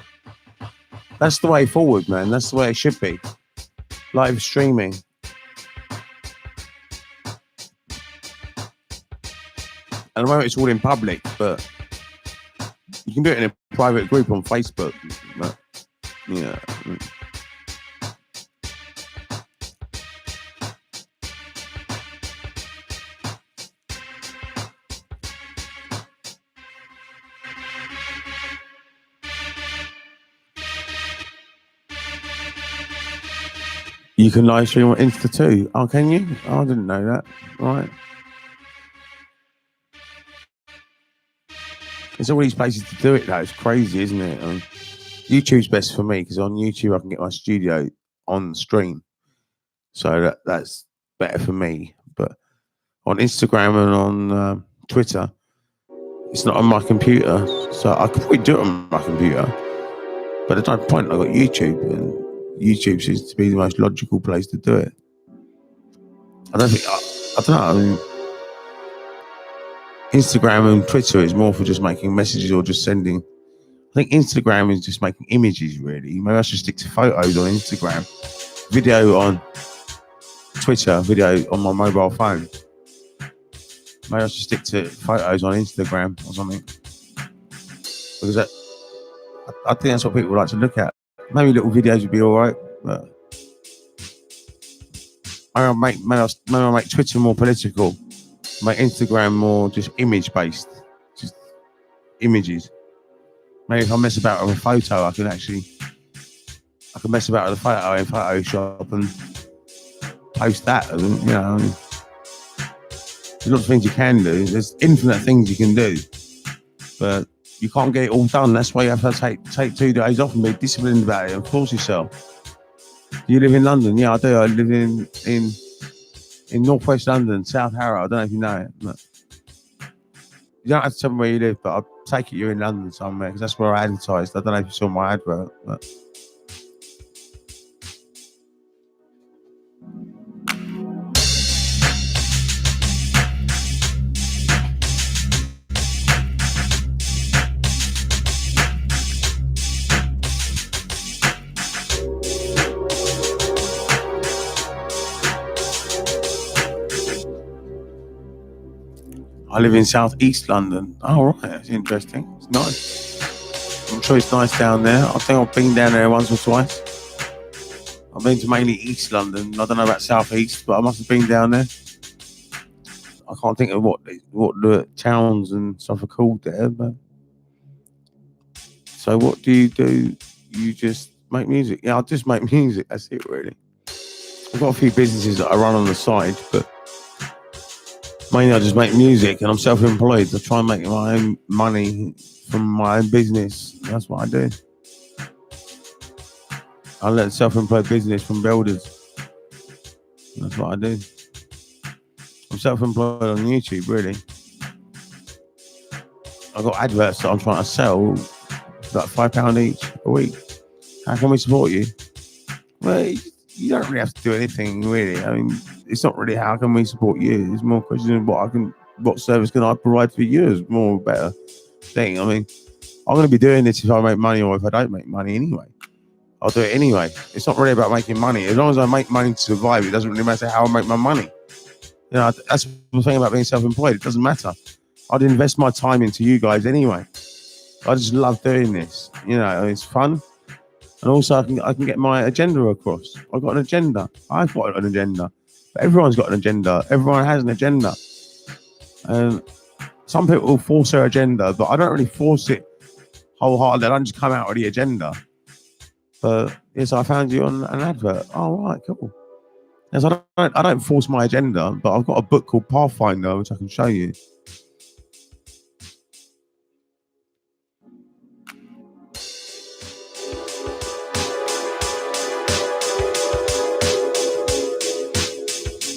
That's the way forward, man. That's the way it should be. Live streaming. At the moment, it's all in public, but you can do it in a private group on Facebook. But, yeah. You can live stream on Insta too. Oh, can you? Oh, I didn't know that. Right. There's all these places to do it, though. It's crazy, isn't it? I mean, YouTube's best for me because on YouTube I can get my studio on stream. So that's better for me. But on Instagram and on Twitter, it's not on my computer. So I could probably do it on my computer. But there's no point. I've got YouTube, and YouTube seems to be the most logical place to do it. I don't know. I mean, Instagram and Twitter is more for just making messages or just sending. I think Instagram is just making images, really. Maybe I should stick to photos on Instagram, video on Twitter, video on my mobile phone. Maybe I should stick to photos on Instagram or something. Because I think that's what people like to look at. Maybe little videos would be all right, but I'll make Twitter more political, make Instagram more just image based, just images. Maybe if I mess about with a photo, I can mess about with a photo in Photoshop and post that. You know, there's lots of things you can do. There's infinite things you can do, but you can't get it all done. That's why you have to take 2 days off and be disciplined about it and force yourself. Do you live in London? Yeah, I do. I live in northwest London, South Harrow. I don't know if you know it. But you don't have to tell me where you live, but I'll take it you're in London somewhere because that's where I advertised. I don't know if you saw my advert, but I live in southeast London. Oh, right. That's interesting. It's nice. I'm sure it's nice down there. I think I've been down there once or twice. I've been to mainly East London. I don't know about southeast, but I must have been down there. I can't think of what the towns and stuff are called there. But so what do? You just make music? Yeah, I just make music. That's it, really. I've got a few businesses that I run on the side, but mainly I just make music, and I'm self-employed. I try and make my own money from my own business. That's what I do. I learn self-employed business from builders. That's what I do. I'm self-employed on YouTube, really. I've got adverts that I'm trying to sell, like £5 each a week. How can we support you? Well, you don't really have to do anything, really. I mean, it's not really how can we support you. It's more question of what service can I provide for you is more better thing. I mean, I'm going to be doing this if I make money or if I don't make money anyway. I'll do it anyway. It's not really about making money. As long as I make money to survive, it doesn't really matter how I make my money. You know, that's the thing about being self-employed. It doesn't matter. I'd invest my time into you guys anyway. I just love doing this. You know, it's fun. And also I can get my agenda across. I've got an agenda. I've got an agenda. But everyone's got an agenda. Everyone has an agenda. And some people will force their agenda, but I don't really force it wholeheartedly. I don't just come out with the agenda. But yes, I found you on an advert. Oh, right, cool. Yes, I don't force my agenda, but I've got a book called Pathfinder, which I can show you.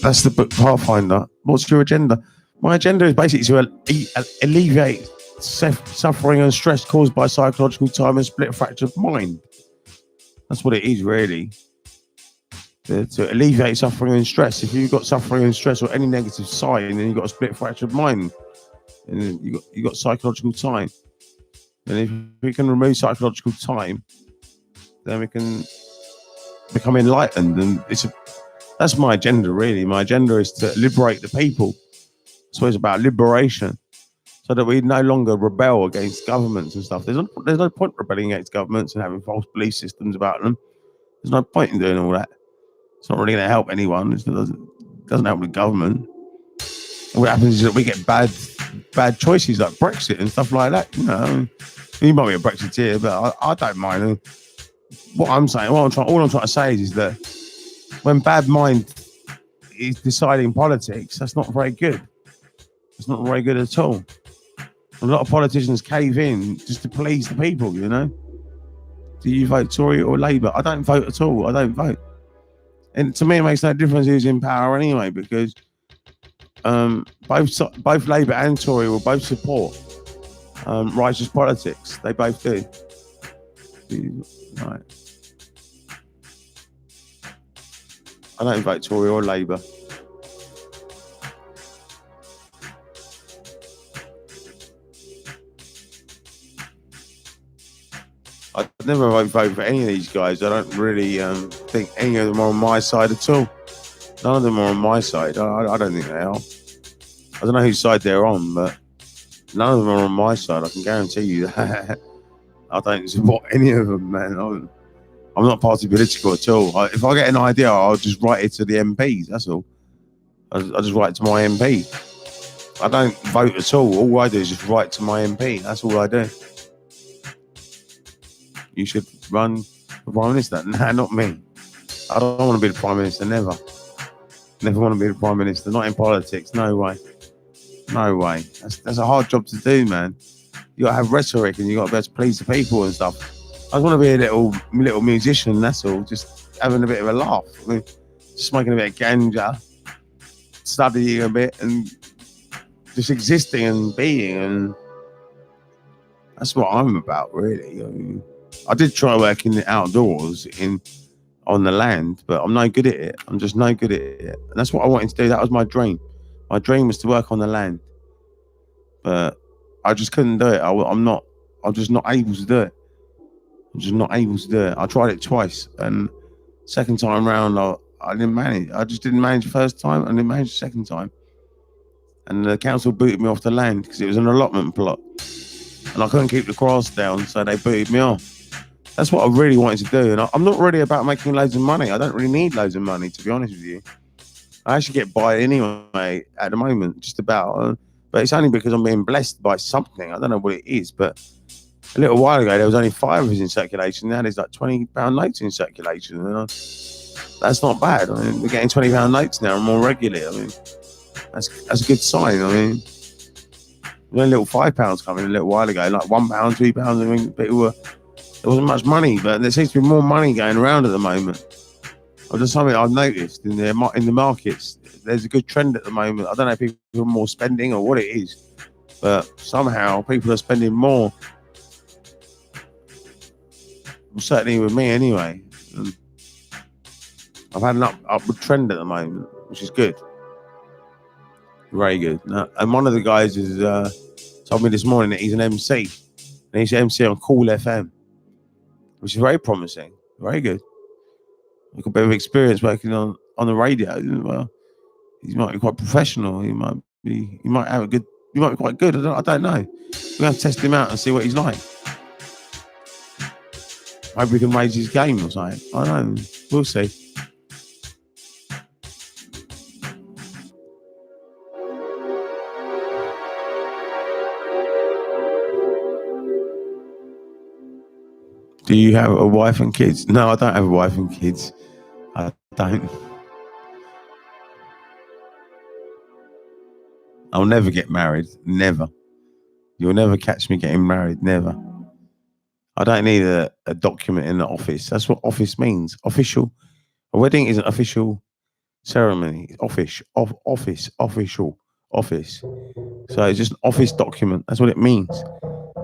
That's the book Pathfinder. What's your agenda? My agenda is basically to alleviate suffering and stress caused by psychological time and split fracture of mind. That's what it is, really. To alleviate suffering and stress. If you've got suffering and stress or any negative sign, then you've got a split fracture of mind. And then you got psychological time. And if we can remove psychological time, then we can become enlightened. And that's my agenda, really. My agenda is to liberate the people. So it's about liberation, so that we no longer rebel against governments and stuff. There's no point rebelling against governments and having false belief systems about them. There's no point in doing all that. It's not really going to help anyone. It doesn't help the government. And what happens is that we get bad choices like Brexit and stuff like that. You know, you might be a Brexiteer, but I don't mind. And what I'm saying, all I'm trying to say is that when bad mind is deciding politics, that's not very good. It's not very good at all. A lot of politicians cave in just to please the people, you know. Do you vote Tory or Labour? I don't vote at all. I don't vote. And to me, it makes no difference who's in power anyway, because both Labour and Tory will both support righteous politics. They both do. Right. I don't vote Tory or Labour. I'd never vote for any of these guys. I don't really think any of them are on my side at all. None of them are on my side. I don't think they are. I don't know whose side they're on, but none of them are on my side. I can guarantee you that. I don't support any of them, man. I'm not party political at all. If I get an idea, I'll just write it to the MPs. That's all. I just write it to my MP. I don't vote at all. All I do is just write to my MP. That's all I do. You should run for Prime Minister. Nah, not me. I don't want to be the Prime Minister, never. Never want to be the Prime Minister, not in politics, no way. No way. That's a hard job to do, man. You gotta have rhetoric and you gotta be able to please the people and stuff. I just want to be a little musician, that's all. Just having a bit of a laugh. I mean, smoking a bit of ganja, studying a bit and just existing and being, and that's what I'm about, really. I mean, I did try working the outdoors on the land, but I'm no good at it. I'm just no good at it. And that's what I wanted to do. That was my dream. My dream was to work on the land. But I just couldn't do it. I'm just not able to do it. I'm just not able to do it. I tried it twice, and second time round, I didn't manage. I just didn't manage the first time, and didn't manage the second time. And the council booted me off the land because it was an allotment plot. And I couldn't keep the grass down, so they booted me off. That's what I really wanted to do. And I'm not really about making loads of money. I don't really need loads of money, to be honest with you. I actually get by anyway at the moment, just about. But it's only because I'm being blessed by something. I don't know what it is, but a little while ago, there was only £5 in circulation. Now there's like £20 notes in circulation. And that's not bad. I mean, we're getting £20 notes now more regularly. I mean, that's a good sign. I mean, there were little £5 coming a little while ago, like £1, £2. I mean, there wasn't much money, but there seems to be more money going around at the moment. Or just something I've noticed in the markets. There's a good trend at the moment. I don't know if people are more spending or what it is, but somehow people are spending more. Certainly with me, anyway. I've had an upward trend at the moment, which is good. Very good. And one of the guys has told me this morning that he's an MC, and he's an MC on Cool FM, which is very promising. Very good. I've got a bit of experience working on the radio. Well, he might be quite professional. He might be quite good. I don't know. We'll have to test him out and see what he's like. Maybe we can raise his game or something. I don't know. We'll see. Do you have a wife and kids? No, I don't have a wife and kids. I don't. I'll never get married. Never. You'll never catch me getting married. Never. I don't need a document in the office. That's what office means. Official. A wedding is an official ceremony. Office. Official. Office. So it's just an office document. That's what it means.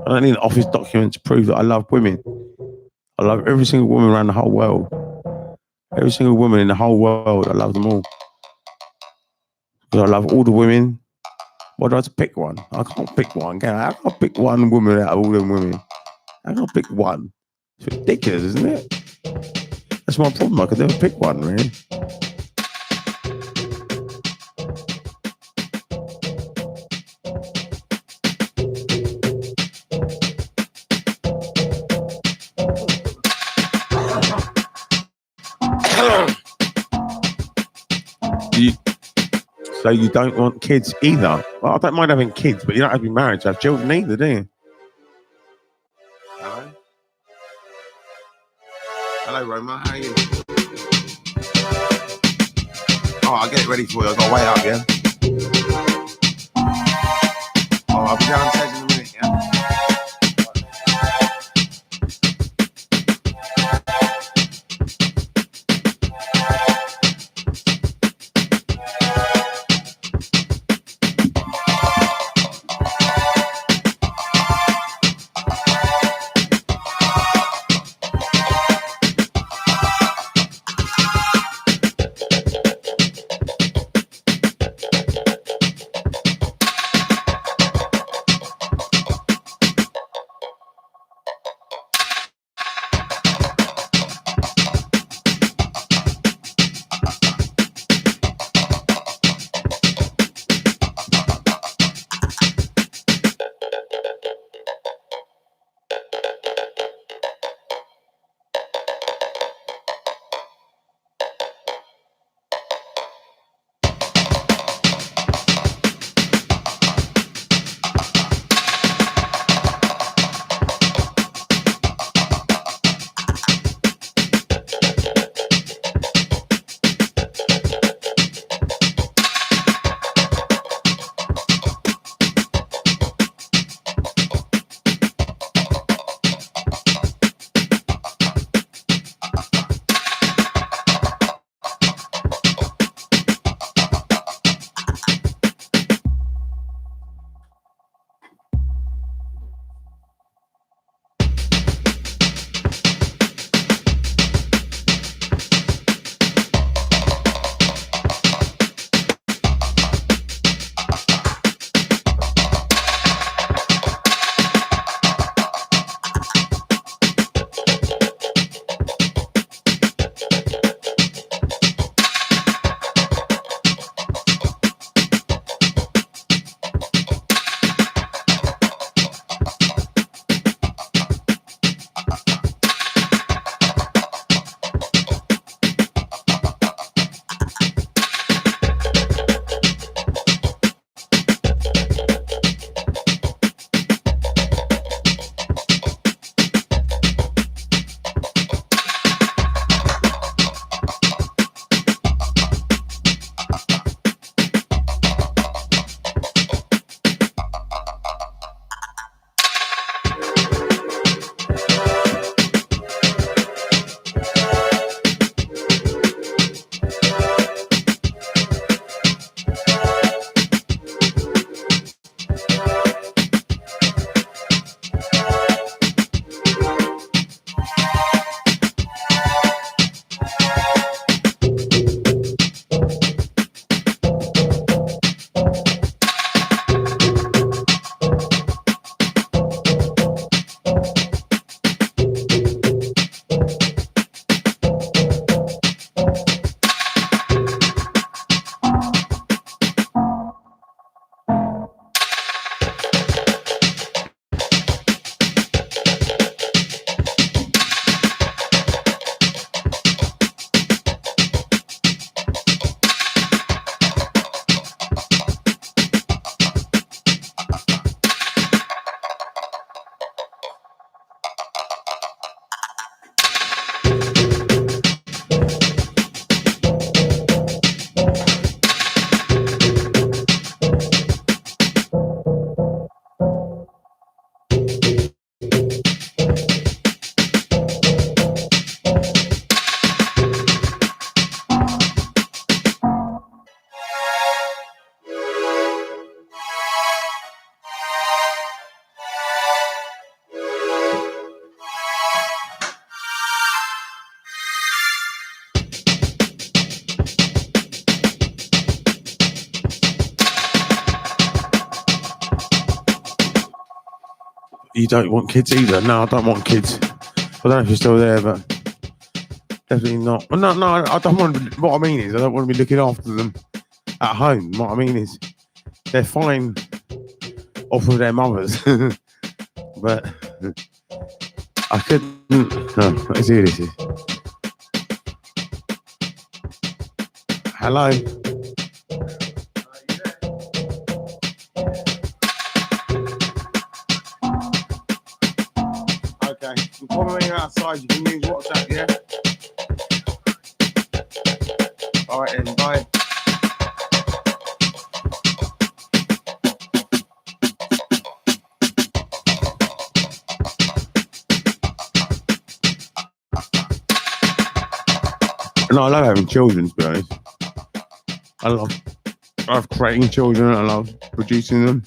I don't need an office document to prove that I love women. I love every single woman around the whole world. Every single woman in the whole world, I love them all. Because I love all the women. Why do I have to pick one? I can't pick one, can I? I can't pick one woman out of all them women. I can't pick one. It's ridiculous, isn't it? That's my problem. I could never pick one, really. So you don't want kids either? Well, I don't mind having kids, but you don't have to be married to have children either, do you? Hello? Hello, Roma. How are you? Oh, I'll get it ready for you. I've got to wait up, yeah? Oh, I'll be downstairs in a minute, yeah? You don't want kids either. No, I don't want kids. I don't know if you're still there, but definitely not. Well, no, I don't want. What I mean is, I don't want to be looking after them at home. What I mean is, they're fine off of their mothers, but I couldn't. No, let's see who this is. Hello. Okay, you when you're outside, you can use WhatsApp, yeah? Alright then, bye. No, I love having children, to be honest. I love creating children, I love producing them.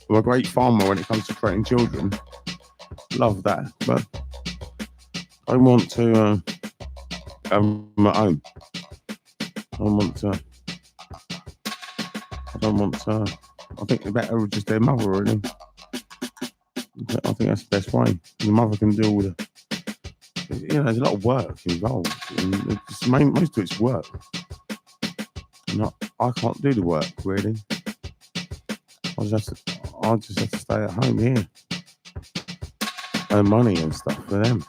I'm a great farmer when it comes to creating children. Love that, but I want to have them at home. I think they're better with just their mother, really. I think that's the best way. The mother can do all the, there's a lot of work involved. And most of it's work. I can't do the work, really. I just have to stay at home here. Earn money and stuff for them.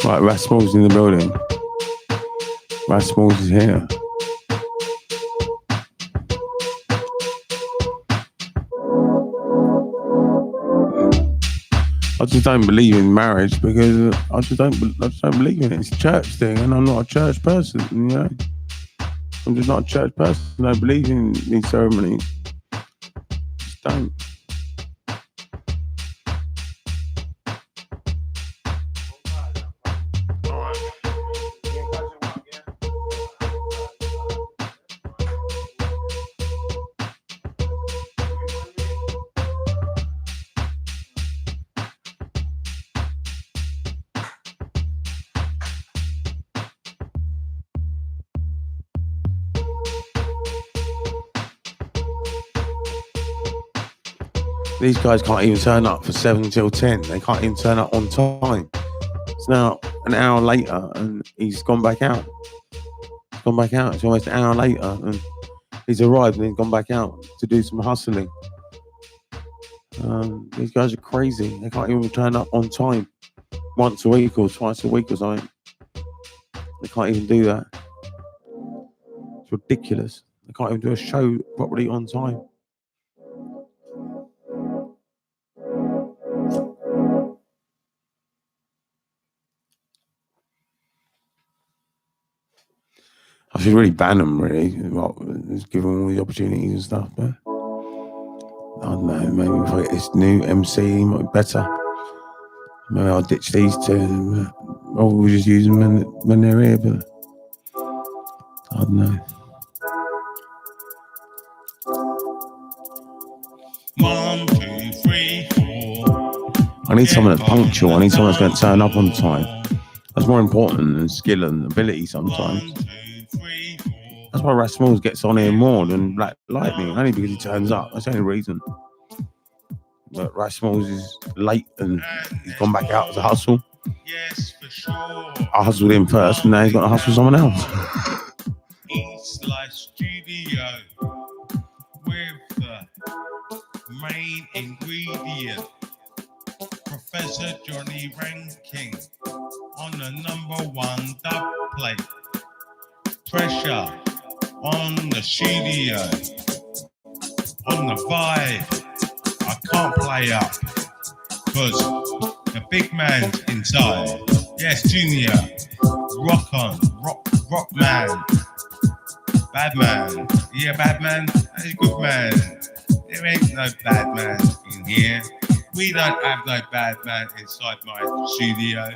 Right, Rasmus in the building. Rasmus is here. I just don't believe in marriage because I just don't believe in it. It's a church thing, and I'm not a church person. You know, I'm just not a church person. I don't believe in these ceremonies. Just don't. These guys can't even turn up for 7 till 10. They can't even turn up on time. It's now an hour later and he's gone back out. It's almost an hour later and he's arrived and he's gone back out to do some hustling. These guys are crazy. They can't even turn up on time once a week or twice a week or something. They can't even do that. It's ridiculous. They can't even do a show properly on time. I should really ban them, really. Well, just give them all the opportunities and stuff, but I don't know. Maybe if I get this new MC, it might be better. Maybe I'll ditch these two. Or we'll just use them when they're here, but I don't know. 1, 2, 3, 4. I need someone that's punctual. I need someone that's going to turn up on time. That's more important than skill and ability sometimes. 1, 2, 3, 4. That's why Rasmus gets on here more than Black Lightning, only because he turns up. That's the only reason. But Rasmus is late and he's gone back out to hustle. Yes, for sure. I hustled him first and now he's got to hustle someone else. East Life Studio with the main ingredient, Professor Johnny Ranking on the #1 dub plate. Pressure on the studio, on the vibe. I can't play up because the big man's inside. Yes, Junior, rock on, rock man, bad man. Yeah, bad man, that's a good man. There ain't no bad man in here. We don't have no bad man inside my studio.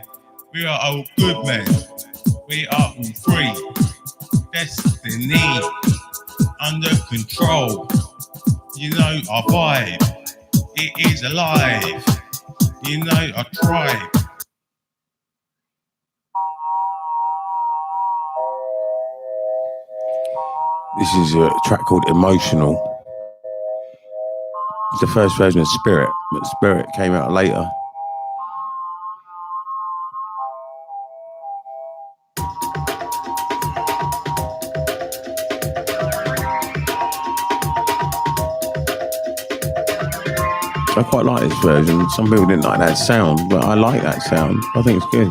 We are all good men. We are all free. Destiny under control. You know our vibe. It is alive. You know our tribe. This is a track called Emotional. It's the first version of Spirit, but Spirit came out later. I quite like this version. Some people didn't like that sound, but I like that sound. I think it's good.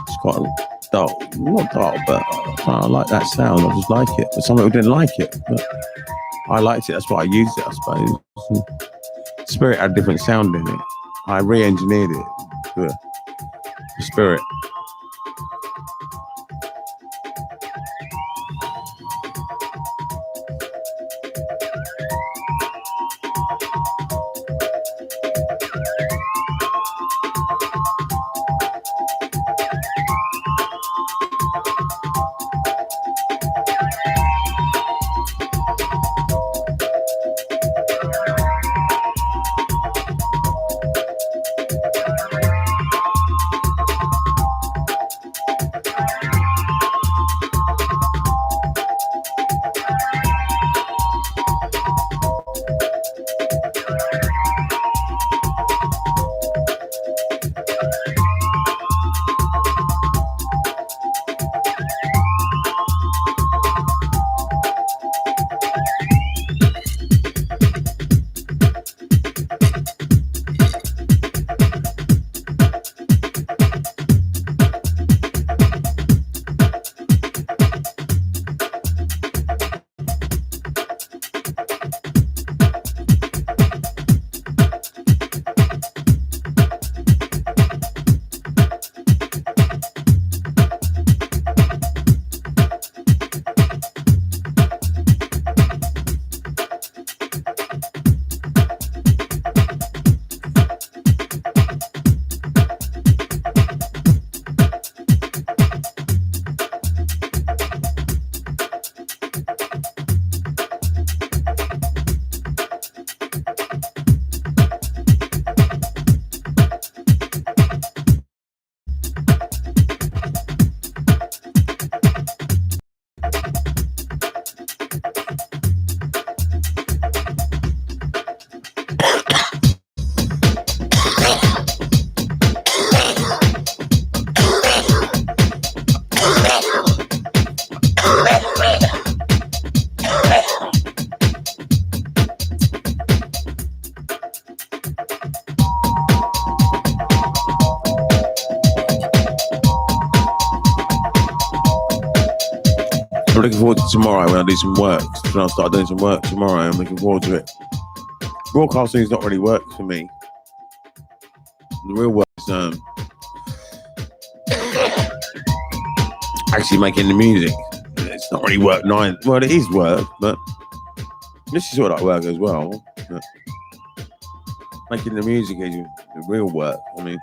It's quite dark, not dark, but I like that sound. I just like it. But some people didn't like it, but I liked it. That's why I used it, I suppose. Spirit had a different sound in it. I re-engineered it for Spirit. looking forward to tomorrow when I do some work. When I start doing some work tomorrow, I'm looking forward to it. Broadcasting is not really work for me. The real work is actually making the music. It's not really work. Well, it is work, but this is sort of like work as well. But making the music is the real work. I mean,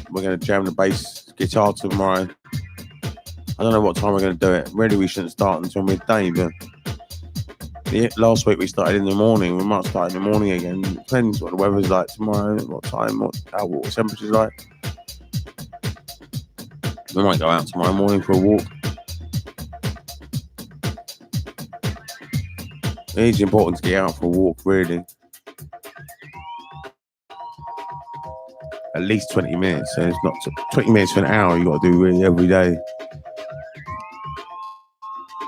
we're going to jam the bass guitar tomorrow. I don't know what time we're going to do it. Really, we shouldn't start until midday, but last week we started in the morning. We might start in the morning again. It depends what the weather's like tomorrow, what time, what water temperature's like. We might go out tomorrow morning for a walk. It is important to get out for a walk, really. At least 20 minutes. So it's not 20 minutes for an hour you got to do really every day.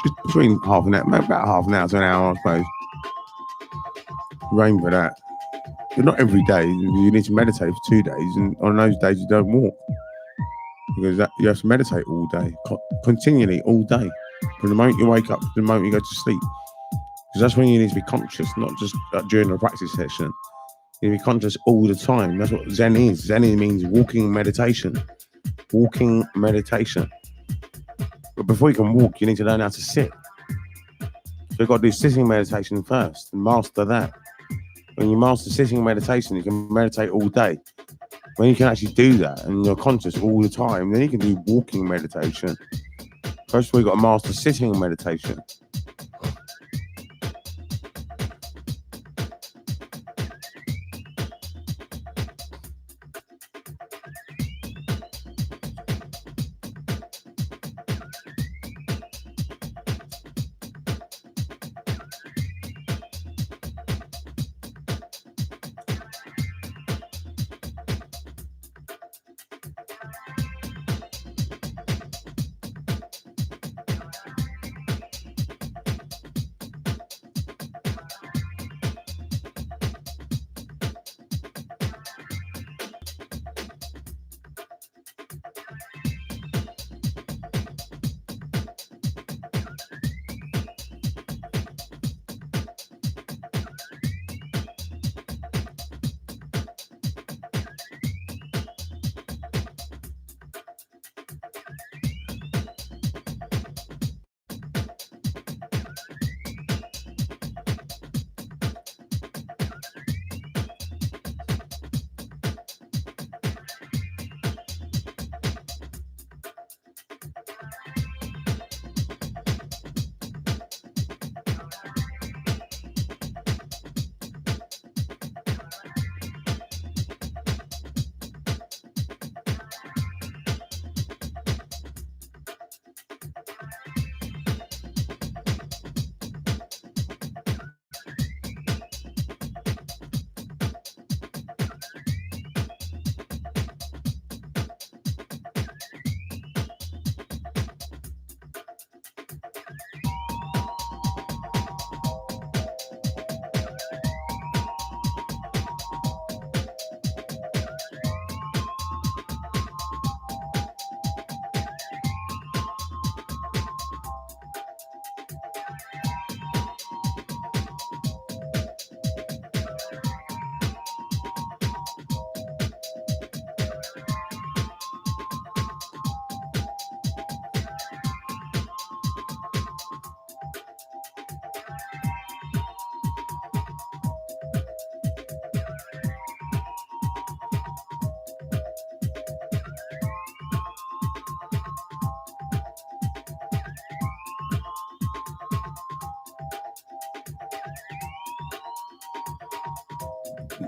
Just between half an hour, about half an hour to an hour, I suppose. Aim for that. But not every day. You need to meditate for 2 days, and on those days you don't walk. Because you have to meditate all day, continually, all day. From the moment you wake up to the moment you go to sleep. Because that's when you need to be conscious, not just during a practice session. You need to be conscious all the time. That's what Zen is. Zen means walking meditation. Walking meditation. But before you can walk, you need to learn how to sit. So you've got to do sitting meditation first and master that. When you master sitting meditation, you can meditate all day. When you can actually do that and you're conscious all the time, then you can do walking meditation. First of all, you've got to master sitting meditation.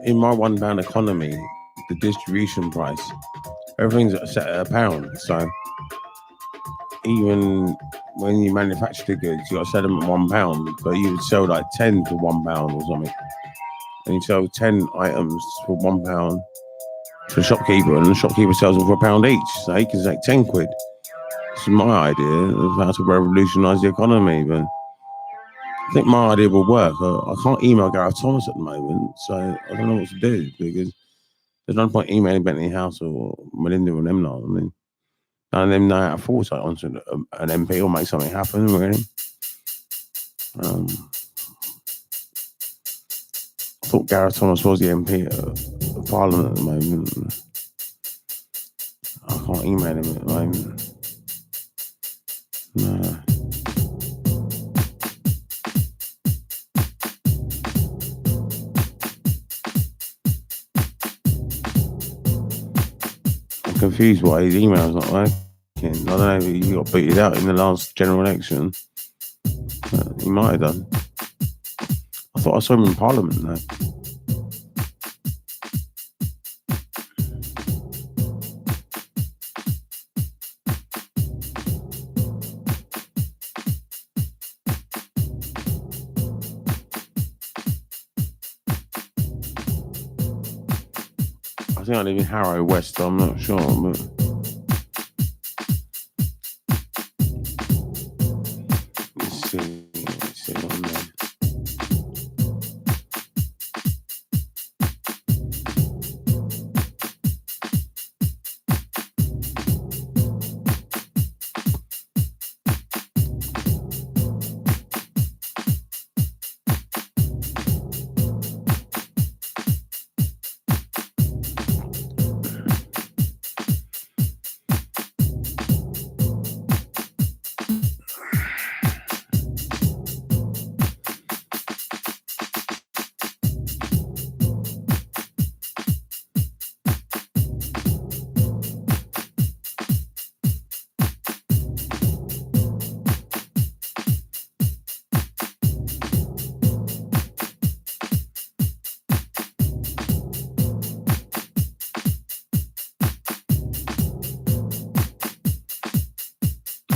In my £1 economy, the distribution price, everything's set at £1. So even when you manufacture the goods, you got to sell them at £1, but you would sell like 10 for £1 or something. And you sell 10 items for £1 to the shopkeeper, and the shopkeeper sells them for £1 each. So he can take 10 quid. This is my idea of how to revolutionise the economy, but I think my idea will work. I can't email Gareth Thomas at the moment, so I don't know what to do, because There's no point emailing Bentley House or Melinda and them lot. I mean, none of them know how to foresight onto an MP or make something happen, really. I thought Gareth Thomas was the MP at Parliament at the moment. I can't email him at the moment. No. I'm confused why his email's not working. I don't know if he got booted out in the last general election. He might have done. I thought I saw him in Parliament though. I think I live in Harrow West, I'm not sure, but let's see on there.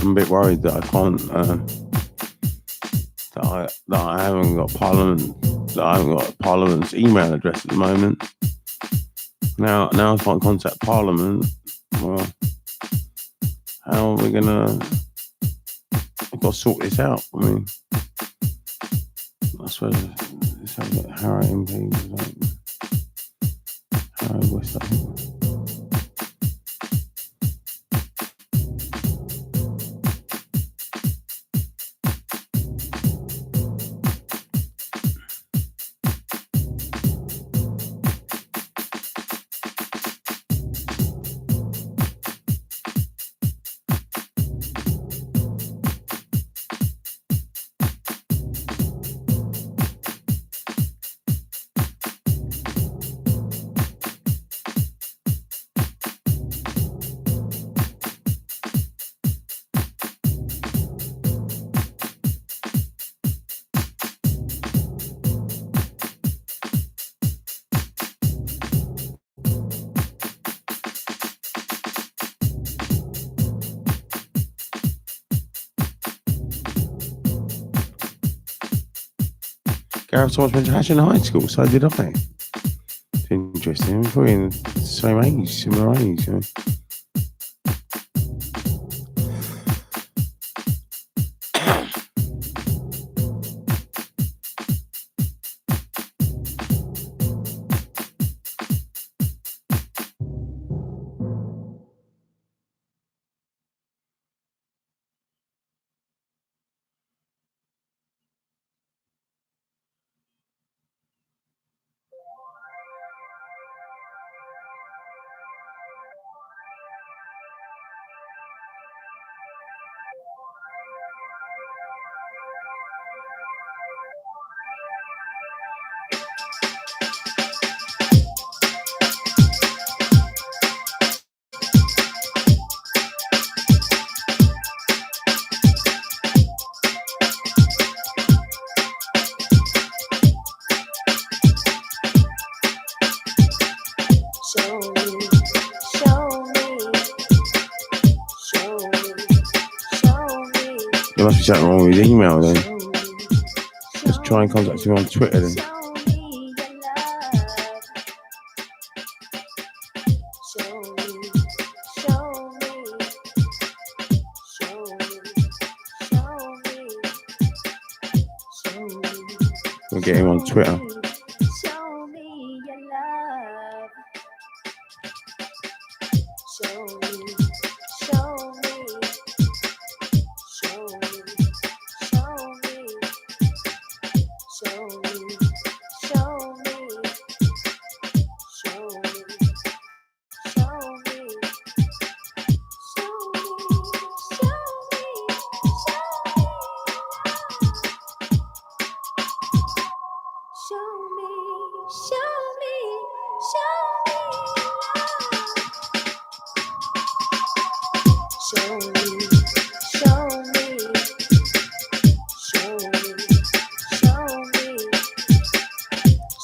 I'm a bit worried that I can't, that I haven't got Parliament's email address at the moment. Now I can't contact Parliament. Well, how are we gonna? I've got to sort this out. I mean, I suppose let's have a look at Harrow MP. Harrow West, I think. Gareth Thomas went to Hatching High School, so did I. It's interesting. We're probably in the same age, similar age. You know? There must be something wrong with his email then. Let's try and contact him on Twitter then. We'll get him on Twitter.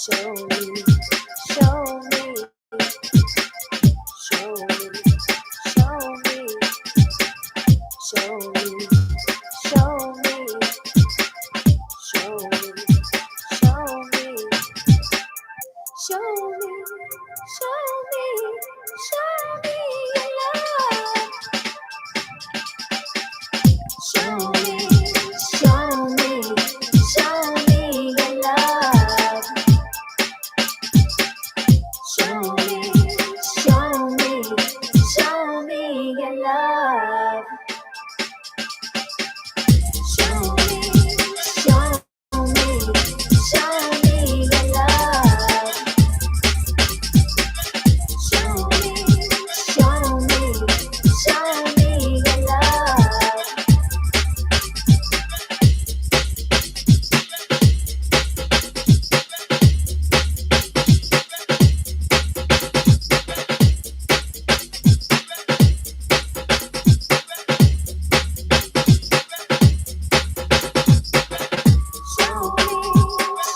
show me, show me, show me, show me, show me, show me, show me, show me, show me, show me, show me your love. Show me, show me, show me your love. Show me, show me, show me your love. Show me, show me, show me your love. Show me, show me, show me your love. Show me,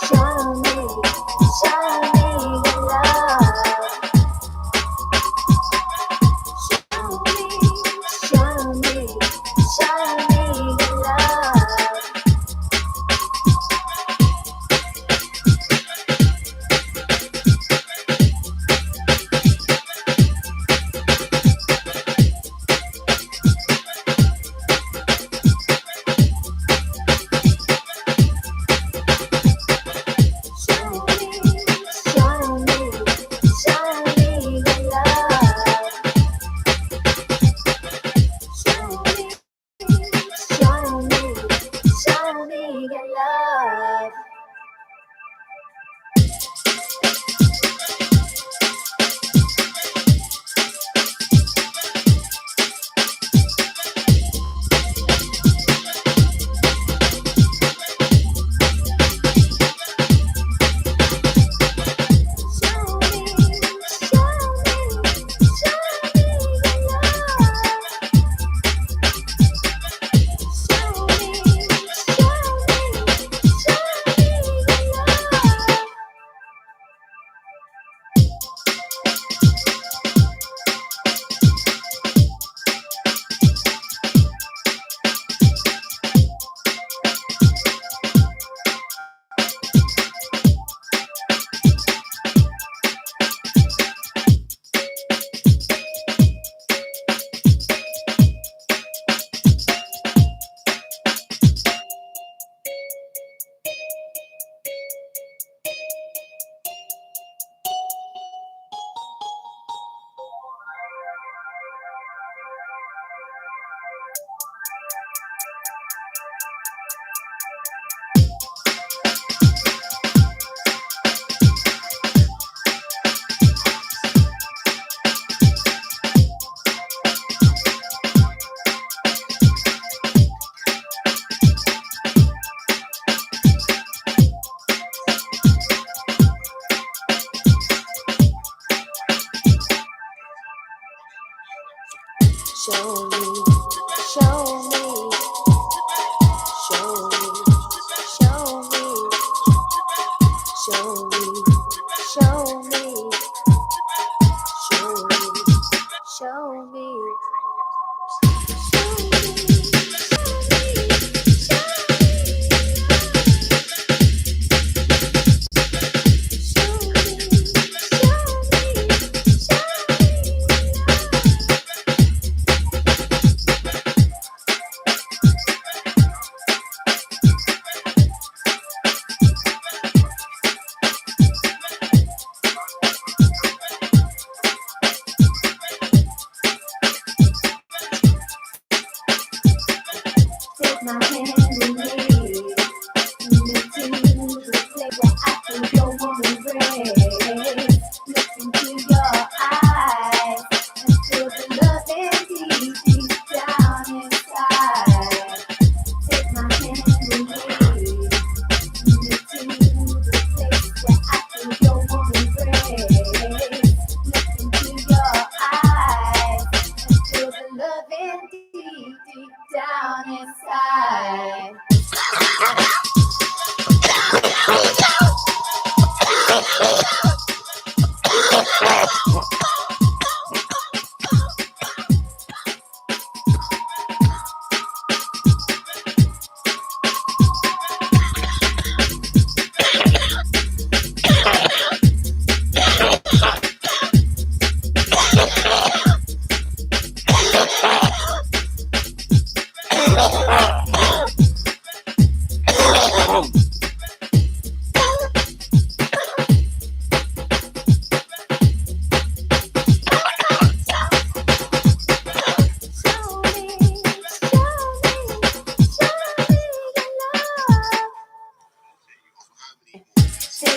show me, show me your love. Show me, show me, show me your love. Show me, show me, show me your love. Show me, show me, show me your love. Show me, show me, show me your love. Show me, show me, show me your love. Show me, show me, show me, show me, show me, show me, show me, show me,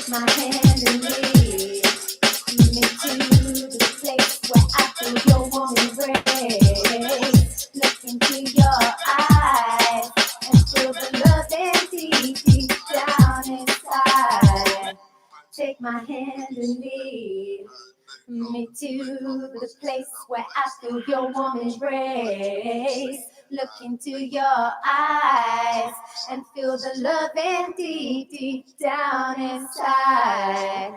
Take my hand and lead me to the place where I feel your warm embrace. Look into your eyes and feel the love and deep down inside. Take my hand and lead me to the place where I feel your warm embrace. Look into your eyes and feel the love and deep down inside.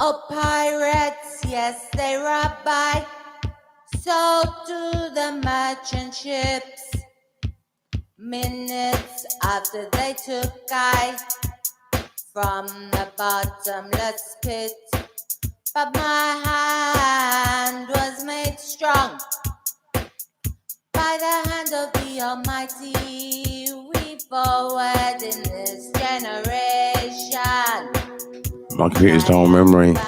Oh, pirates, yes, they rob by, so do the merchant ships. Minutes after they took I from the bottomless pit, but my hand was made strong by the hand of the Almighty. We forward in this generation. My computer's down on memory. I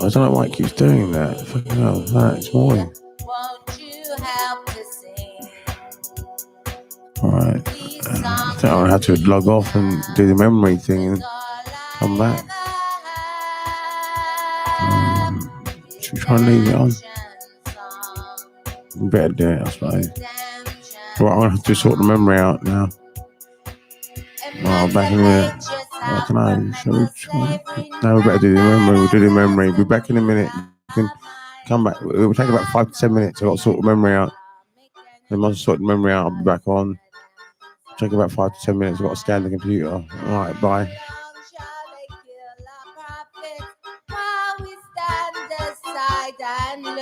don't know why it keeps doing that. Fucking hell, it's morning. Won't you help to sing? Alright. I think I'm gonna have to log off and do the memory thing and come back. Should we try and leave it on? We better do it, I suppose. Right, I'm gonna have to sort the memory out now. Well, back in a minute. I don't know. Shall we try? No, we better do the memory. We'll do the memory. We'll be back in a minute. You can come back. It will take about 5 to 10 minutes. I've got to sort the memory out. Then once I sort the memory out, I'll be back on. Take about 5 to 10 minutes. I've got to scan the computer. All right, bye. While we stand aside and look.